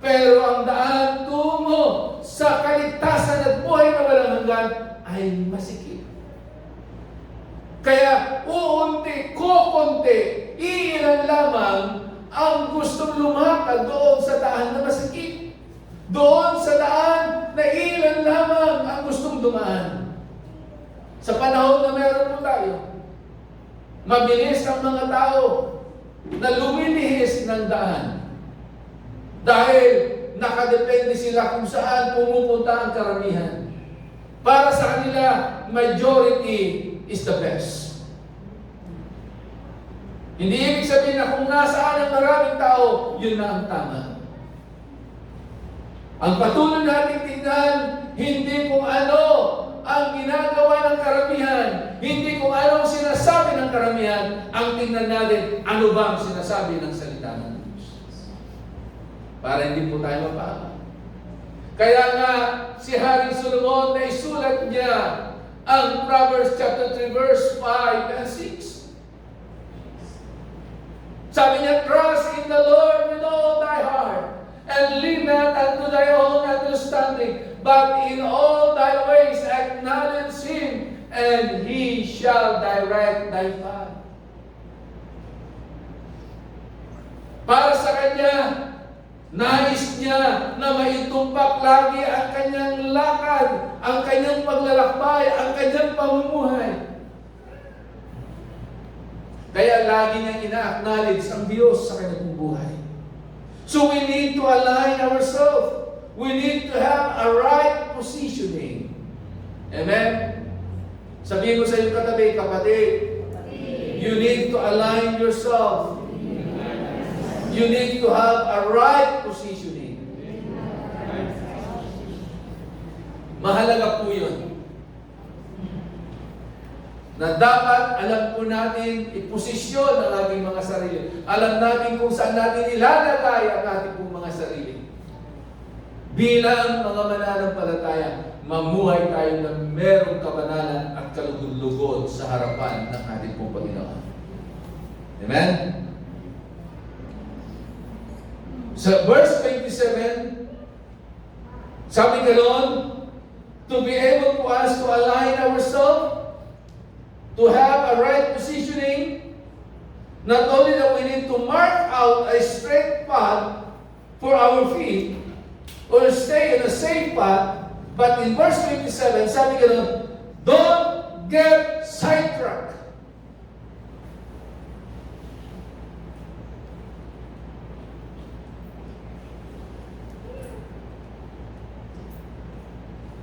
Pero ang daan tungo sa kaligtasan at buhay na walang hanggan ay masikip. Kaya uunti, kukunti, iilan lamang ang gustong lumakad doon sa daan na masikip. Doon sa daan na ilan lamang ang gustong dumaan. Sa panahon na meron po tayo, mabilis ang mga tao na lumilihis ng daan. Dahil nakadepende sila kung saan pumupunta ang karamihan. Para sa kanila, majority is the best. Hindi ibig sabihin na kung nasaan ang maraming tao, yun na ang tama. Ang patuloy nating tingnan, hindi kung ano ang ginagawa ng karamihan, hindi kung ano ang sinasabi ng karamihan, ang tingnan natin, ano ba ang sinasabi ng salita ng Diyos. Para hindi po tayo mapahama. Kaya nga, si Haring Solomon na isulat niya ang Proverbs chapter 3 verse 5 and 6. Sabi niya, trust in the Lord with all thy heart, and lean not unto thy own understanding, but in all thy ways acknowledge Him, and He shall direct thy path. Para sa Kanya, nais niya na maitumpak lagi ang Kanyang lakad, ang Kanyang paglalakbay, ang Kanyang pamumuhay. Kaya lagi niyang ina-acknowledge ang Diyos sa Kanyang buhay. So we need to align ourselves. We need to have a right positioning. Amen? Sabihin mo sa iyong katabi, kapatid, you need to align yourself. You need to have a right positioning. Mahalaga po yun. Na dapat alam po natin iposisyon ang ating mga sarili. Alam natin kung saan natin ilalagay ang ating pong mga sarili. Bilang mga mananampalataya, mamuhay tayo na merong kabanalan at kalugod-lugod sa harapan ng ating pong Panginoon. Amen? Sa verse 27, sabi ganoon, to be able for us to align ourselves, to have a right positioning, not only that we need to mark out a straight path for our feet, or stay in a safe path, but in verse 27, sabi ganoon, don't get sidetracked.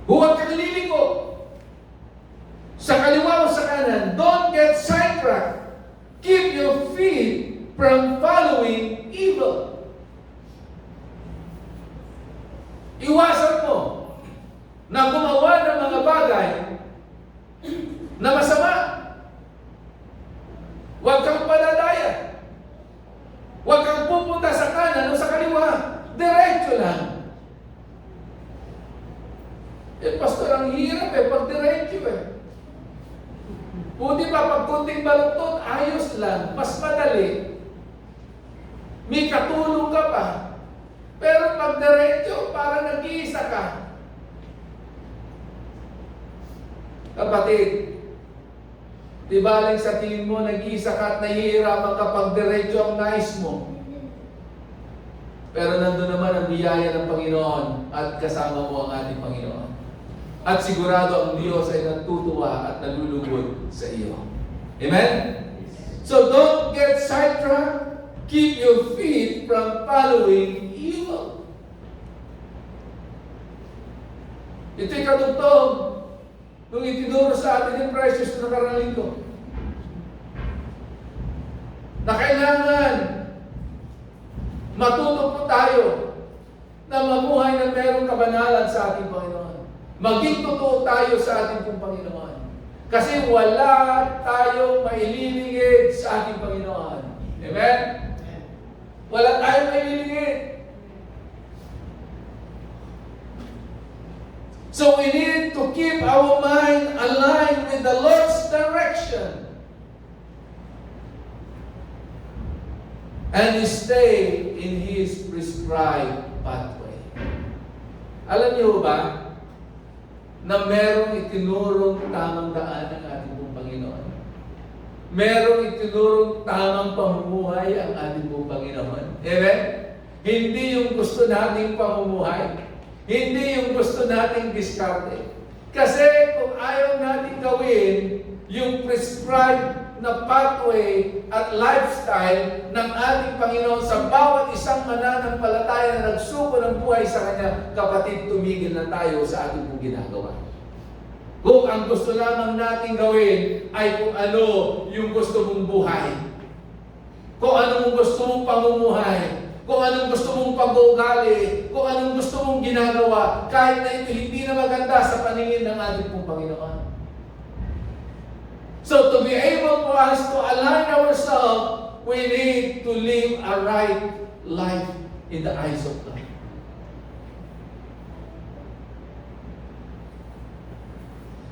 Huwag kang liliko. keep your feet from following evil. Iwasan mo na gumawa ng mga bagay na masama. Huwag kang paladaya. Huwag kang pupunta sa kanan o sa kaliwa. Diretso lang. Pastor, ang hirap pag diretso Buti pa pag kunting baluktot, ayos lang. Mas madali. May katulong ka pa. Pero pag diretso, parang nag-iisa ka. Kapatid, di ba sa tingin mo, nag-iisa ka at nahihirapan kapag diretso ang nais mo. Pero nandun naman ang biyaya ng Panginoon at kasama mo ang ating Panginoon. At sigurado ang Diyos ay natutuwa at nalulugod sa iyo. Amen? So don't get sidetracked. Keep your feet from following evil. Ito'y kadugtong nung itinuro sa atin yung Precious na nakarang linggo. Na kailangan matuto po tayo na mabuhay na merong kabanalan sa ating Panginoon. Maging totoo tayo sa ating pong Panginoon. Kasi wala tayong maililingid sa ating Panginoon. Amen? Wala tayong maililingid. So we need to keep our mind aligned with the Lord's direction. And stay in His prescribed pathway. Alam niyo ba na merong itinurong tamang daan ng ating pong Panginoon? Merong itinurong tamang pamumuhay ang ating pong Panginoon. Amen? Hindi yung gusto nating pamumuhay. Hindi yung gusto nating diskarte. Kasi kung ayaw nating gawin yung prescribed na pathway at lifestyle ng ating Panginoon sa bawat isang mananampalataya na nagsuko ng buhay sa Kanya, kapatid, tumigil na tayo sa ating pong ginagawa. Kung ang gusto lamang natin gawin ay kung ano yung gusto mong buhay, kung anong gusto mong pamumuhay, kung anong gusto mong pag-uugali, kung anong gusto mong ginagawa, kahit na ito hindi na maganda sa paningin ng ating pong Panginoon. So to be able for us to align ourselves, we need to live a right life in the eyes of God.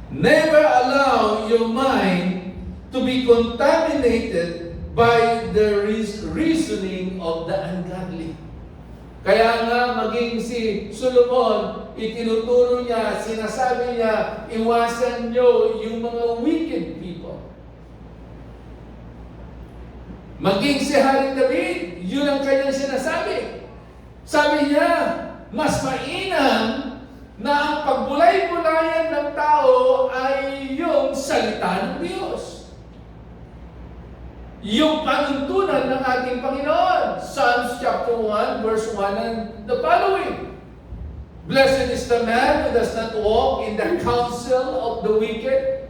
Never allow your mind to be contaminated by the reasoning of the ungodly. Kaya nga maging si Solomon, itinuturo niya, sinasabi niya, iwasan niyo yung mga wicked people. Maging si Haring David, yun ang kanyang sinasabi. Sabi niya, mas mainam na ang pagbulay-bulayan ng tao ay yung salita ng Diyos. Yung panuntunan ng ating Panginoon. Psalms chapter 1, verse 1 and the following. Blessed is the man who does not walk in the counsel of the wicked,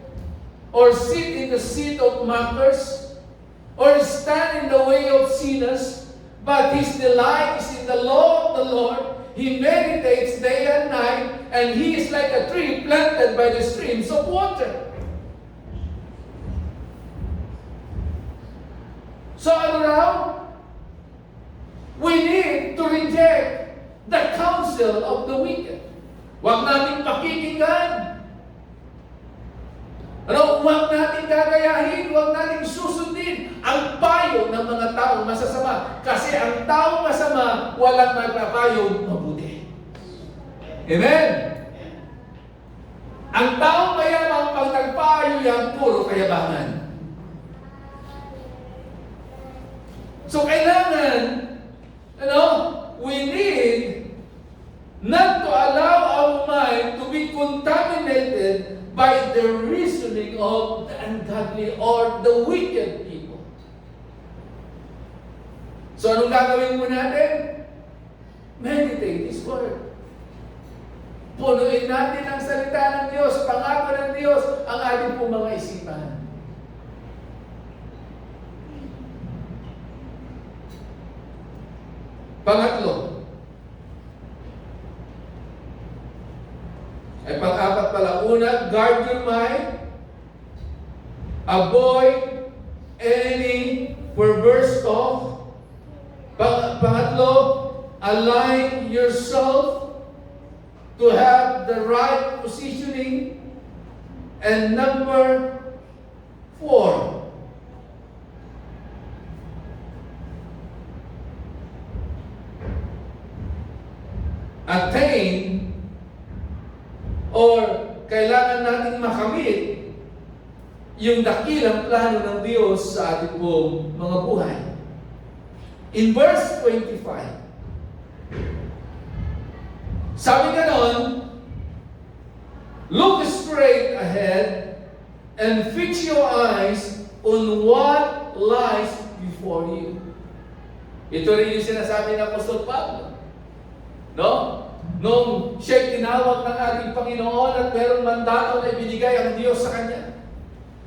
or sit in the seat of mockers, or stand in the way of sinners, but his delight is in the law of the Lord. He meditates day and night, and he is like a tree planted by the streams of water. So ano raw? We need to reject the counsel of the wicked. Huwag nating pakikinggan. Huwag nating gagayahin, huwag nating susundin ang payo ng mga taong masasama. Kasi ang taong masama, walang magpapayong mabuti. Amen? Ang taong mayamang pag nagpayo yan, puro kayabangan. So kailangan, we need not to allow our mind to be contaminated by the reasoning of the ungodly or the wicked people. So anong gagawin mo natin? Meditate His Word. Punuin natin ang salita ng Diyos, pangako ng Diyos, ang ating pong mga isipan. Pangatlo, ay pang-apat pala. Una, guard your mind. Avoid any perverse talk. Pangatlo, align yourself to have the right positioning. And number 4, attain or kailangan natin makamit yung dakilang plano ng Diyos sa ating pong mga buhay. In verse 25, sabi ganon, look straight ahead and fix your eyes on what lies before you. Ito rin yung sinasabi ng Apostol Pablo. No? Nung siya'y tinawag ng ating Panginoon at merong mandato na ibinigay ang Diyos sa kanya.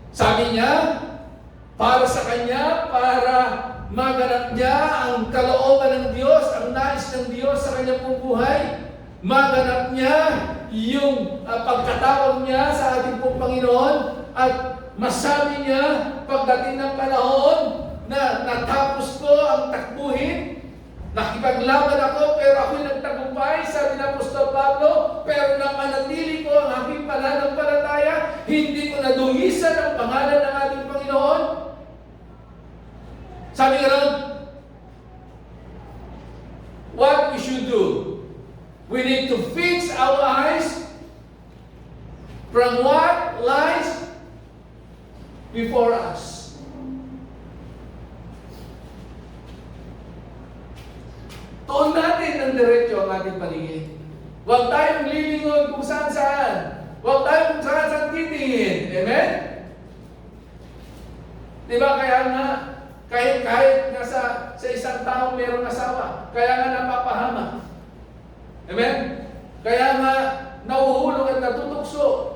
Sabi niya, para sa kanya, para maganap niya ang kalooban ng Diyos, ang nais ng Diyos sa kanyang pong buhay, maganap niya yung pagkatawag niya sa ating pong Panginoon, at masabi niya pagdating ng panahon na natapos ko ang takbuhin, nakipaglaban ako pero ako'y nagtagumpay, sabi ng Apostol Pablo, pero napanatili ko ang aking pananampalataya, hindi ko nadungisan ang pangalan ng ating Panginoon. Sabi nga ron, what we should do? We need to fix our eyes from what lies before us. Tuon natin ng diretso ang ating paligid. Huwag tayong lilingon kung saan-saan. Huwag tayong kung saan-saan titingin. Amen? Diba kaya nga, kahit nga sa isang taong mayroong asawa, kaya nga napapahamak. Amen? Kaya nga nauhulog at natutukso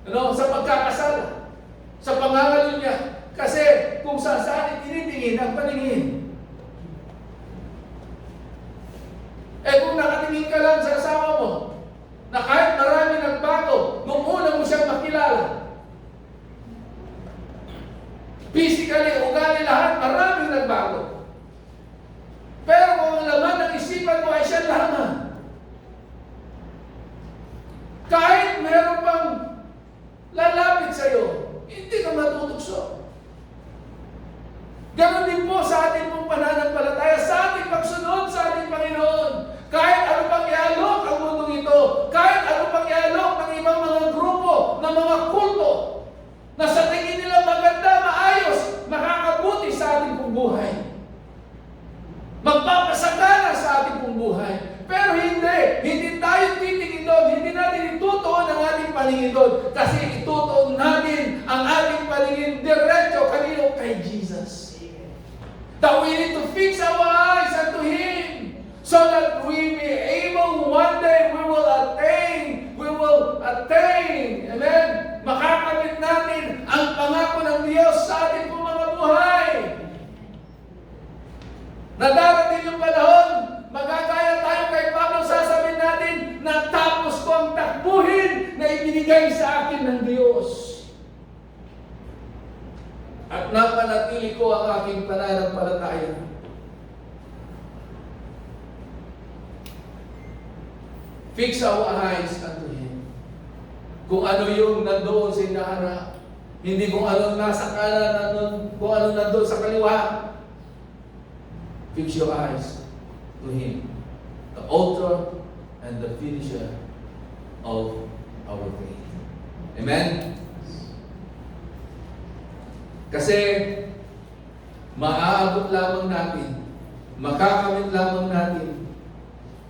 sa pagkakasala, sa pangangalo niya. Kasi kung saan tinitingin ang paningin. Kung nakatingin ka lang sa asawa mo, na kahit marami nagbago, nung una mo siyang makilala, physically, ugali lahat, maraming nagbago. Pero kung ang laman ng isipan mo ay siya lamang, kahit meron pang lalapit sa iyo, hindi ka matutukso. Ganon din po sa ating pong pananampalataya, sa ating pagsunod sa ating Panginoon. Kahit ano pang ialok ang mundong ito, kahit ano pang ialok ng ibang mga grupo, ng mga kulto, na sa tingin nila maganda, maayos, makakabuti sa ating pong buhay. Magpapasagana sa ating pong buhay. Pero hindi tayo titingin doon, hindi natin itutuon ang ating paningin doon, kasi itutuon natin ang ating paningin diretso kanino kay Jesus. That we need to fix our eyes unto Him, so that we be able, one day we will attain, amen, makakamit natin ang pangako ng Diyos sa ating mga buhay. Nadarating yung panahon, magagaya tayo kay Pablo, sasabihin natin, natapos ko ang takbuhin na ibinigay sa akin ng Diyos. At napanatili ko ang aking pananampalataya. Fix our eyes unto Him. Kung ano yung nandoon sa inaharap, hindi kung ano nasa kanan, kung ano nandoon sa kaliwa. Fix your eyes to Him, the author and the finisher of our faith. Amen? Kasi maaabot lamang natin, makakamit lamang natin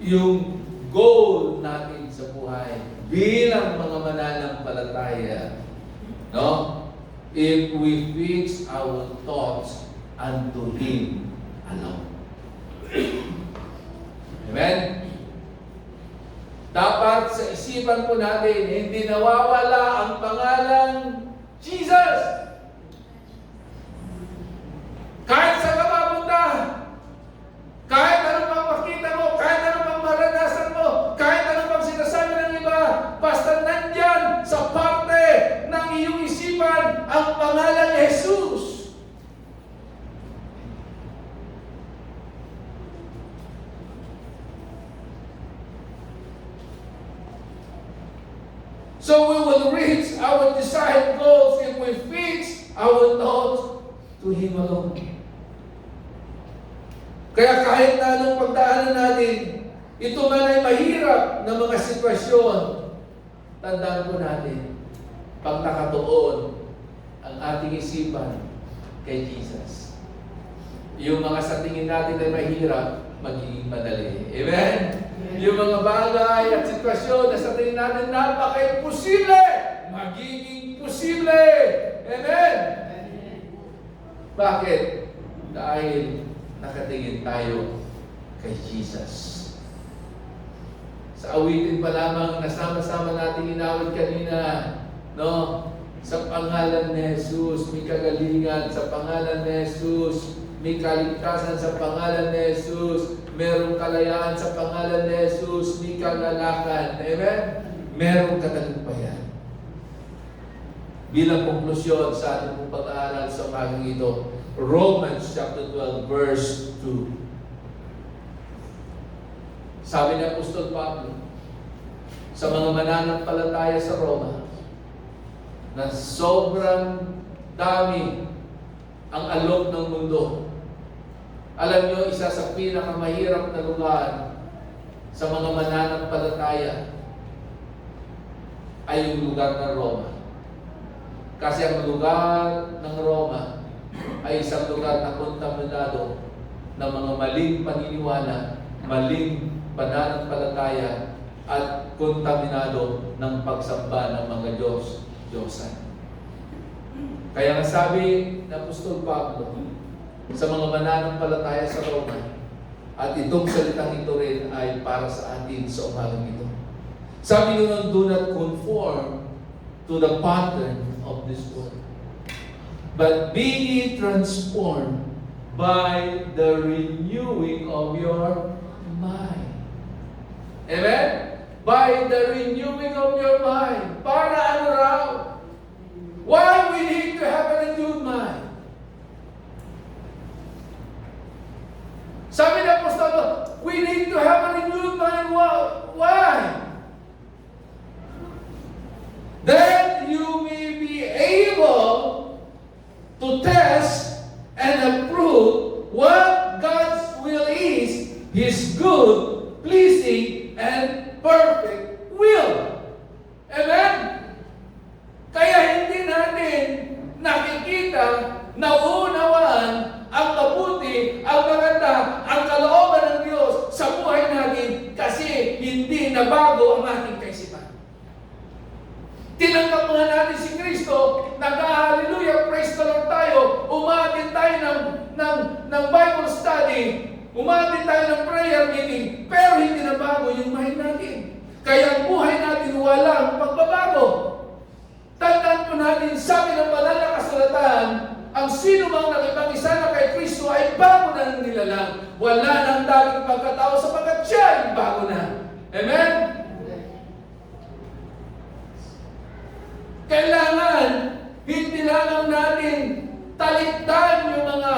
yung goal natin sa buhay bilang mga mananampalataya, no? If we fix our thoughts unto Him alone. Amen? Dapat sa isipan po natin, hindi nawawala ang pangalan Jesus. Kahit sa kapapunta, kahit ano pang makita So we will reach our desired goals if we fix our thoughts to Him alone. Kaya kahit na anong pagdaanan natin, ito man ay mahirap na mga sitwasyon, tandaan po natin, pag nakatuon ang ating isipan kay Jesus, yung mga sa tingin natin ay mahirap, magiging madali. Amen? Yung mga bagay at sitwasyon na sa tingin natin napaka-imposible, magiging posible. Amen? Bakit? Dahil nakatingin tayo kay Jesus. Sa awitin pa lamang, nasama-sama natin inawit kanina, no? Sa pangalan ni Jesus, may kagalingan. Sa pangalan ni Jesus, may kaligtasan. Sa pangalan ni Jesus, merong kalayaan. Sa pangalan ni Jesus, may kagalakan. Amen? Merong katagumpayan. Bilang konklusyon sa ating pong pag-aaral sa umagang ito, Romans chapter 12, verse 2. Sabi ni Apostol Pablo, sa mga mananampalataya sa Roma, na sobrang dami ang alok ng mundo. Alam nyo, isa sa pinakamahirap na lugar sa mga mananampalataya ay yung lugar ng Roma. Kasi ang lugar ng Roma ay isang lugar na kontaminado ng mga maling paniniwala, maling pananampalataya, at kontaminado ng pagsamba ng mga Diyos-Diyosan. Kaya nga sabi ng Apostol Pablo sa mga mananampalataya sa Roma, at itong salitang ito rin ay para sa atin sa umagang ito. Sabi nyo, do not conform to the pattern of this world, but be ye transformed by the renewing of your mind. Amen? By the renewing of your mind. Para ano raw? Why we need to have a renewed mind? Sabi ng Apostol, we need to have a renewed mind. Why? That you may be able to test and approve what God's will is, His good, pleasing, and perfect will. Amen? Kaya hindi natin nakikita, nauunawaan ang mabuti, ang maganda, ang kalooban ng Diyos sa buhay natin kasi hindi nabago ang ating kaisipan. Tinanggap nga natin si Kristo, nag-hallelujah, praise the Lord tayo, umatin tayo ng Bible study, umatin tayo ng prayer meeting, pero hindi na bago yung mind natin. Kaya ang buhay natin walang pagbabago. Tandaan po natin, sabi ng banal na kasulatan, ang sino mang nakipag-isa na kay Kristo ay bago na ng nilalang. Wala nang dating pagkatao sapagkat siya ay bago na. Amen? Kailangan, hindi lang natin talikdan yung mga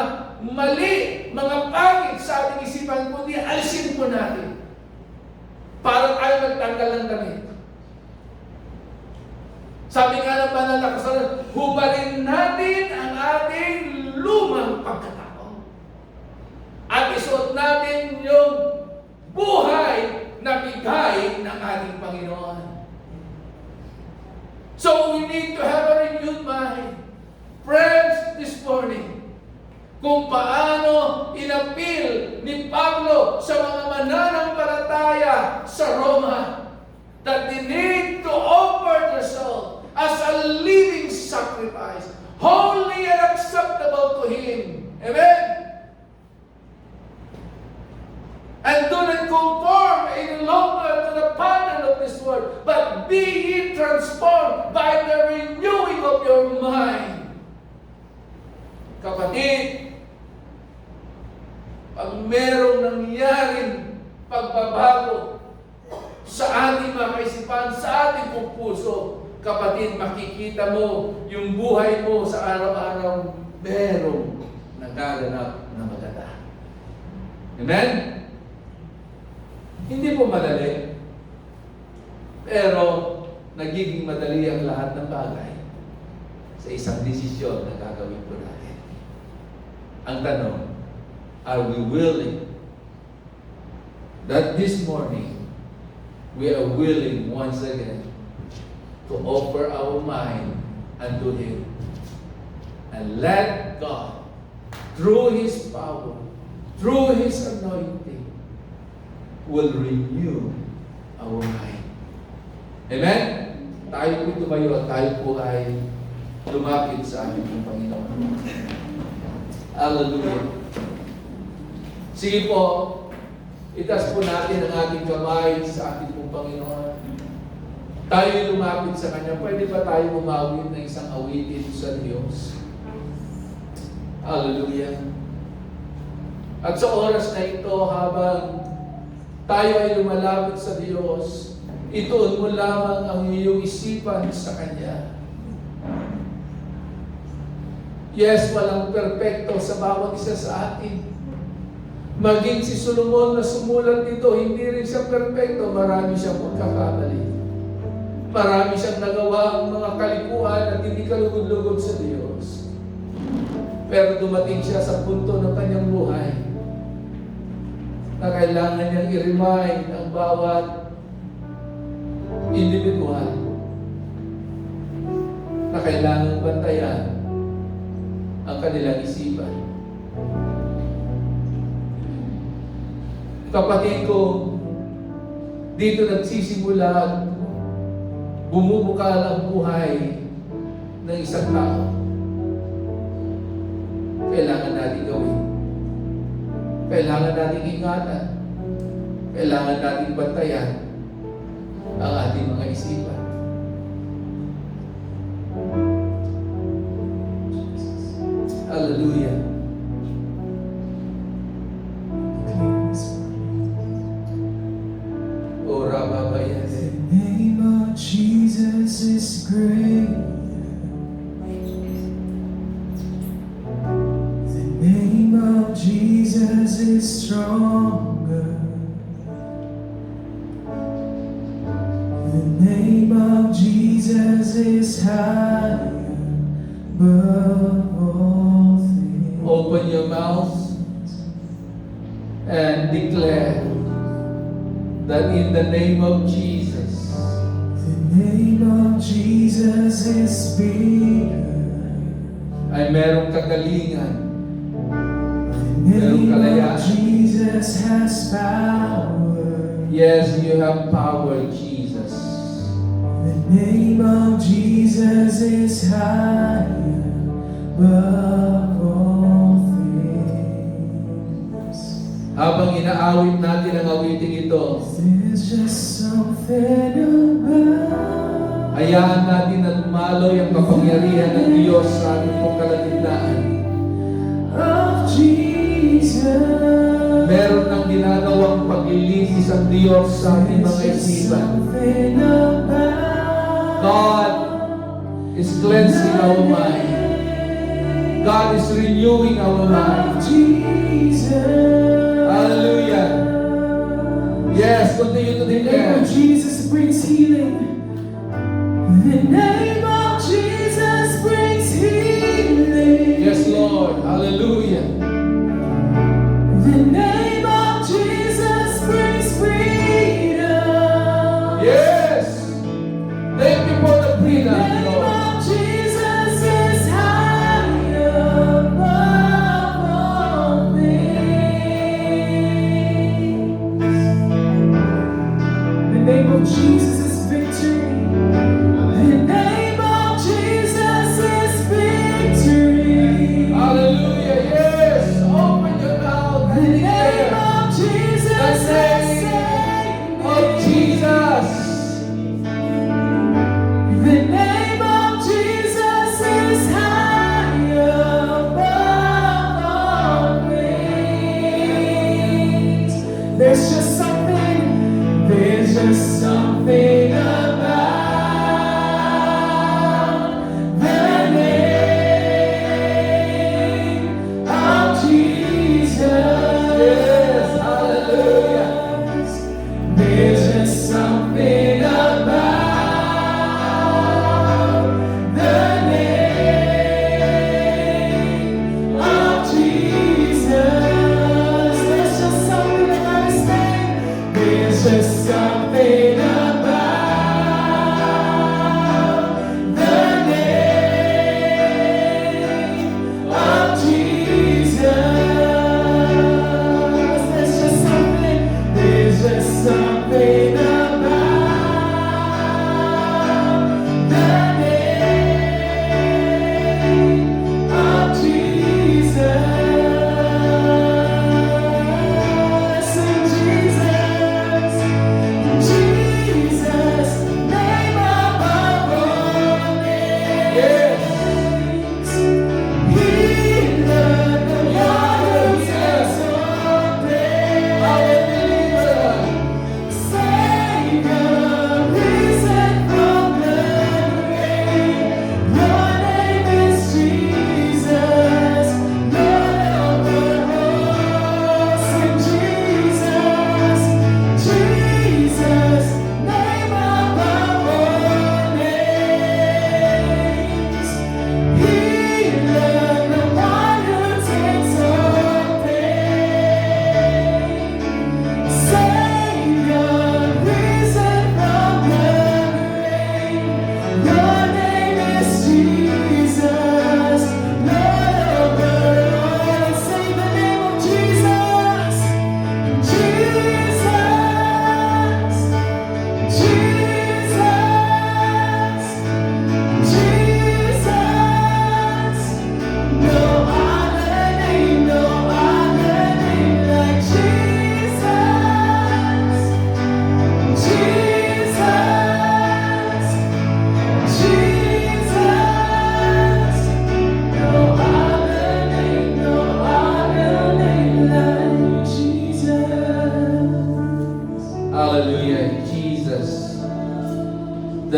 mali, mga pangit sa ating isipan, kundi alisin po natin. Para tayo magtanggal ng damit. Sabi nga ng banal na kasulatan, hubarin natin ang ating lumang pagkatao. At isuot natin yung buhay na bigay ng ating Panginoon. So we need to have a renewed mind. Friends, this morning, kung paano inapil ni Pablo sa mga mananampalataya sa Roma that they need to offer themselves as a living sacrifice, holy and acceptable to Him. Amen? And do not conform any longer to the pattern of this world, but be ye transformed by the renewing of your mind. Kapatid, pag merong nangyaring pagbabago sa ating mga kaisipan, sa ating puso, kapatid, makikita mo yung buhay mo sa araw-araw merong nagaganap na maganda. Amen? Hindi po madali, pero naging nagiging madali ang lahat ng bagay sa isang desisyon na gagawin po natin. Ang tanong, are we willing that this morning we are willing once again to offer our mind unto Him and let God, through His power, through His anointing, will renew our mind. Amen? Tayo po tumayo at tayo po ay lumapit sa ating Panginoon. Hallelujah. Sige po, itaas po natin ang ating kamay sa ating pong Panginoon. Tayo lumapit sa Kanya. Pwede ba tayo umawit ng isang awitin sa Diyos? Hallelujah. At sa oras na ito, habang tayo ay lumalapit sa Diyos, ituon mo lamang ang iyong isipan sa Kanya. Yes, walang perpekto sa bawat isa sa atin. Maging si Solomon na sumulat dito, hindi rin siya perpekto. Marami siyang pagkakamali. Marami siyang nagawa ang mga kalikuan at hindi kalugod-lugod sa Diyos. Pero dumating siya sa punto ng kanyang buhay na kailangan niyang i-remind ang bawat individual na kailangan bantayan ang kanilang isipan. Kapatid ko, dito nagsisimula bumubukal ang buhay ng isang tao. Kailangan natin gawin. Kailangan natin ingatan. Kailangan natin bantayan ang ating mga isipan. Hallelujah. Oh, Rababaya. The name of Jesus is great. The name of Jesus is stronger. The name of Jesus is higher above all things. Open your mouth and declare that in the name of Jesus, The name of Jesus is bigger. ay merong kagalingan. The name of Jesus has power. Yes, you have power, Jesus. The name of Jesus is higher above all things. Habang inaawit natin ang awiting ito, There's just something about hayaan natin na lumaloy ang kapangyarihan ng Diyos sa ating pong kalagitnaan. of Jesus. Meron ng ginagawang paglilinis ang Diyos sa ating mga There's just isipan. something about God is cleansing our mind. God is renewing our mind. Jesus. Hallelujah. Yes, continue to The name declare. of Jesus brings healing. The name of Jesus brings healing. Yes, Lord. Hallelujah. The name of Jesus brings freedom. Yes. Thank you for the The freedom, name Lord. of Jesus is higher above all things. The name of Jesus is victory. The name of Jesus is victory. Hallelujah. Yes.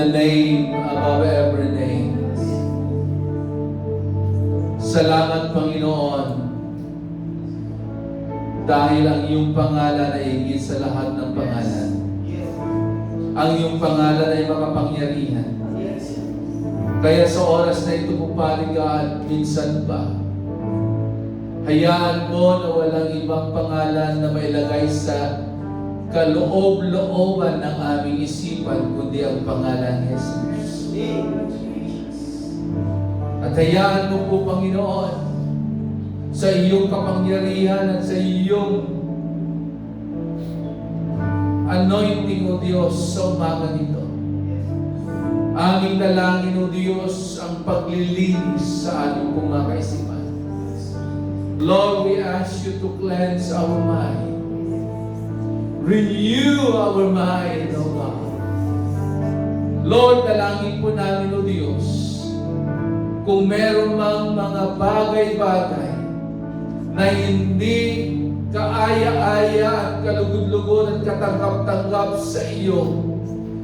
the name above every name. Salamat, Panginoon, dahil ang iyong pangalan ay higit sa lahat ng pangalan. Ang iyong pangalan ay makapangyarihan. Kaya sa oras na ito po, Pare God, minsan ba, hayaan mo na walang ibang pangalan na mailagay sa kaloob-looban ng aming isipan, kundi ang pangalan ni Jesus. At hayaan mo po, Panginoon, sa iyong kapangyarihan at sa iyong anointing, O Diyos, sa umaga nito. Aming dalangin, O Diyos, ang paglilinis sa aming pong mga kaisipan. Lord, we ask you to cleanse our mind. Renew our mind, O God. Lord, dalangin po namin, O Diyos, kung meron mang mga bagay-bagay na hindi kaaya-aya at kalugod-lugod at katanggap-tanggap sa iyo,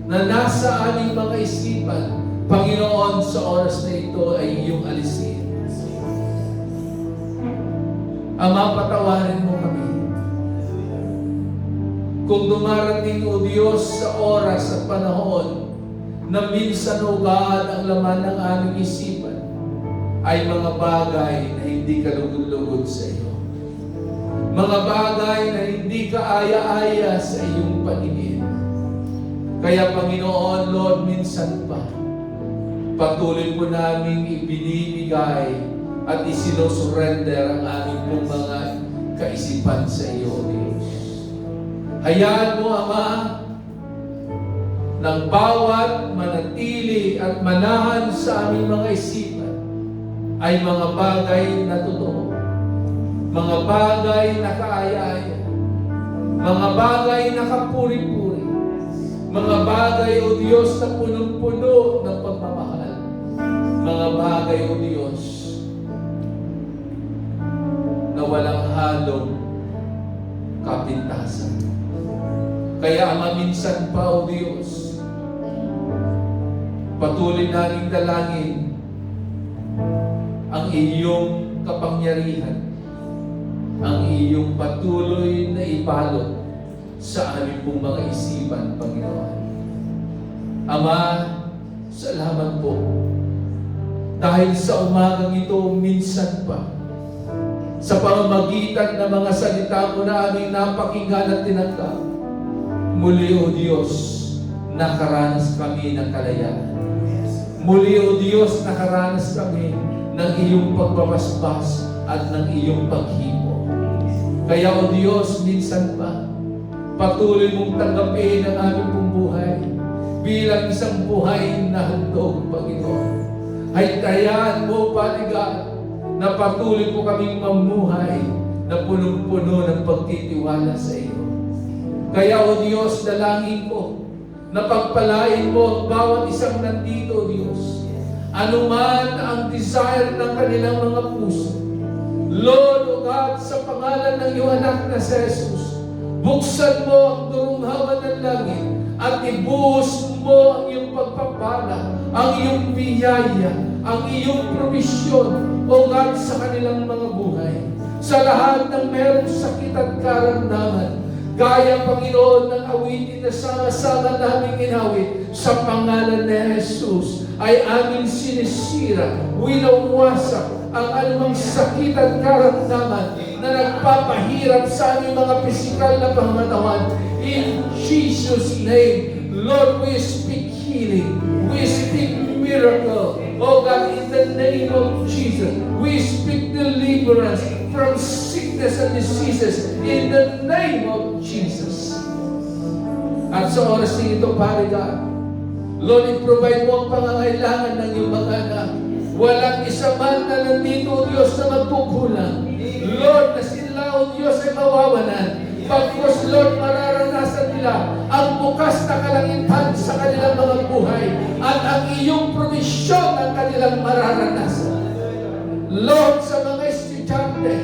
na nasa aming mga isipan, Panginoon, sa oras na ito ay iyong alisin. Ama, patawarin mo kami. Kung dumarating, O Diyos, sa oras at panahon na minsan, O God, ang laman ng aming isipan ay mga bagay na hindi kalugod-lugod sa iyo. Mga bagay na hindi kaaya-aya sa iyong paningin. Kaya, Panginoon, Lord, minsan pa, patuloy po namin ibinibigay at isinusurrender ang aming pong mga kaisipan sa iyo, O Diyos. Hayaan mo, Ama, ng bawat manatili at manahan sa aming mga isipan ay mga bagay na totoo, mga bagay na kaaya-aya, mga bagay na kapuri-puri, mga bagay, O Diyos, na punong-puno ng pagmamahal. Mga bagay, O Diyos, na walang halong kapintasan. Kaya, Ama, minsan pa, O Diyos, patuloy namin dalangin ang iyong kapangyarihan, ang iyong patuloy na ibalot sa aming pong mga isipan, Panginoon. Ama, salamat po. Dahil sa umagang ito, minsan pa, sa pamamagitan ng mga salita mo na aming napakinggan at tinanggap, muli, O Diyos, nakaranas kami ng kalayaan. Muli, O Diyos, nakaranas kami ng iyong pagbabasbas at ng iyong paghipo. Kaya, O Diyos, minsan pa, patuloy mong tanggapin ang aming pong buhay bilang isang buhay na handog, Panginoon. Ay tayaan mo, Pare God, na patuloy po kaming mamuhay na punong-puno ng pagtitiwala sa iyo. Kaya, O Diyos, dalangin ko na pagpalain mo ang bawat isang nandito, O Diyos. Anuman ang desire ng kanilang mga puso, Lord, O God, sa pangalan ng iyong anak na si Jesus, buksan mo ang durunghawan ng langit at ibuhos mo ang iyong pagpapala, ang iyong biyaya, ang iyong provisyon, O God, sa kanilang mga buhay. Sa lahat ng merong sakit at karamdaman, gaya, Panginoon, ng awitin na sama-sama naming inawit, sa pangalan ni Jesus ay aming sinisira, winawasak ang anumang sakit at karamdaman na nagpapahirap sa aming mga pisikal na pangatawan. In Jesus' name, Lord, we speak healing. We speak miracle. Oh God, in the name of Jesus, we speak deliverance from sickness and diseases in the name of Jesus. At sa oras na ito, Pare God, Lord, i-provide mo ang pangangailangan ng iyong mga anak. Walang isa man na nandito, O Diyos, na magkukulang. Lord, na sila, O Diyos, ay mawawalan. Pagkos, Lord, mararanasan nila ang bukas na kalangitan sa kanilang mga buhay at ang iyong provisyon ang kanilang mararanasan. Lord, sa mga estudyante,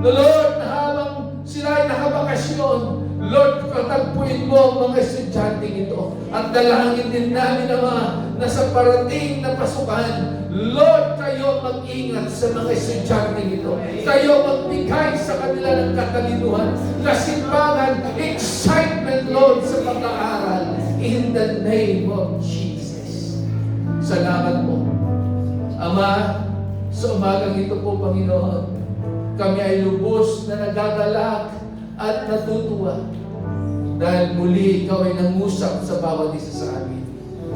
Lord, na habang sila ay nakabakasyon, Lord, patagpuin mo ang mga estudyante ito. At dalangin din namin, Ama, na sa parating na pasukan, Lord, kayo mag-ingat sa mga estudyante ito. Kayo magbigay sa kanila ng katalinuhan, kasipagan, excitement, Lord, sa pag-aaral. In the name of Jesus. Salamat po. Ama, sa umagang ito po, Panginoon, kami ay lubos na nagagalak at natutuwa dahil muli ikaw ay nangusap sa bawat isa sa amin.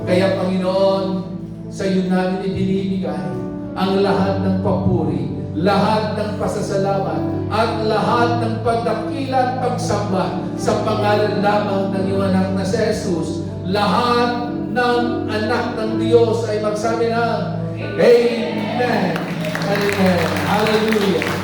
Kaya, Panginoon, sa iyo namin ibinibigay ang lahat ng papuri, lahat ng pasasalamat, at lahat ng pagdakila at pagsamba sa pangalan lamang ng iyong anak na si Jesus. Lahat ng anak ng Diyos ay magsabi ng Amen. Amen. Hallelujah.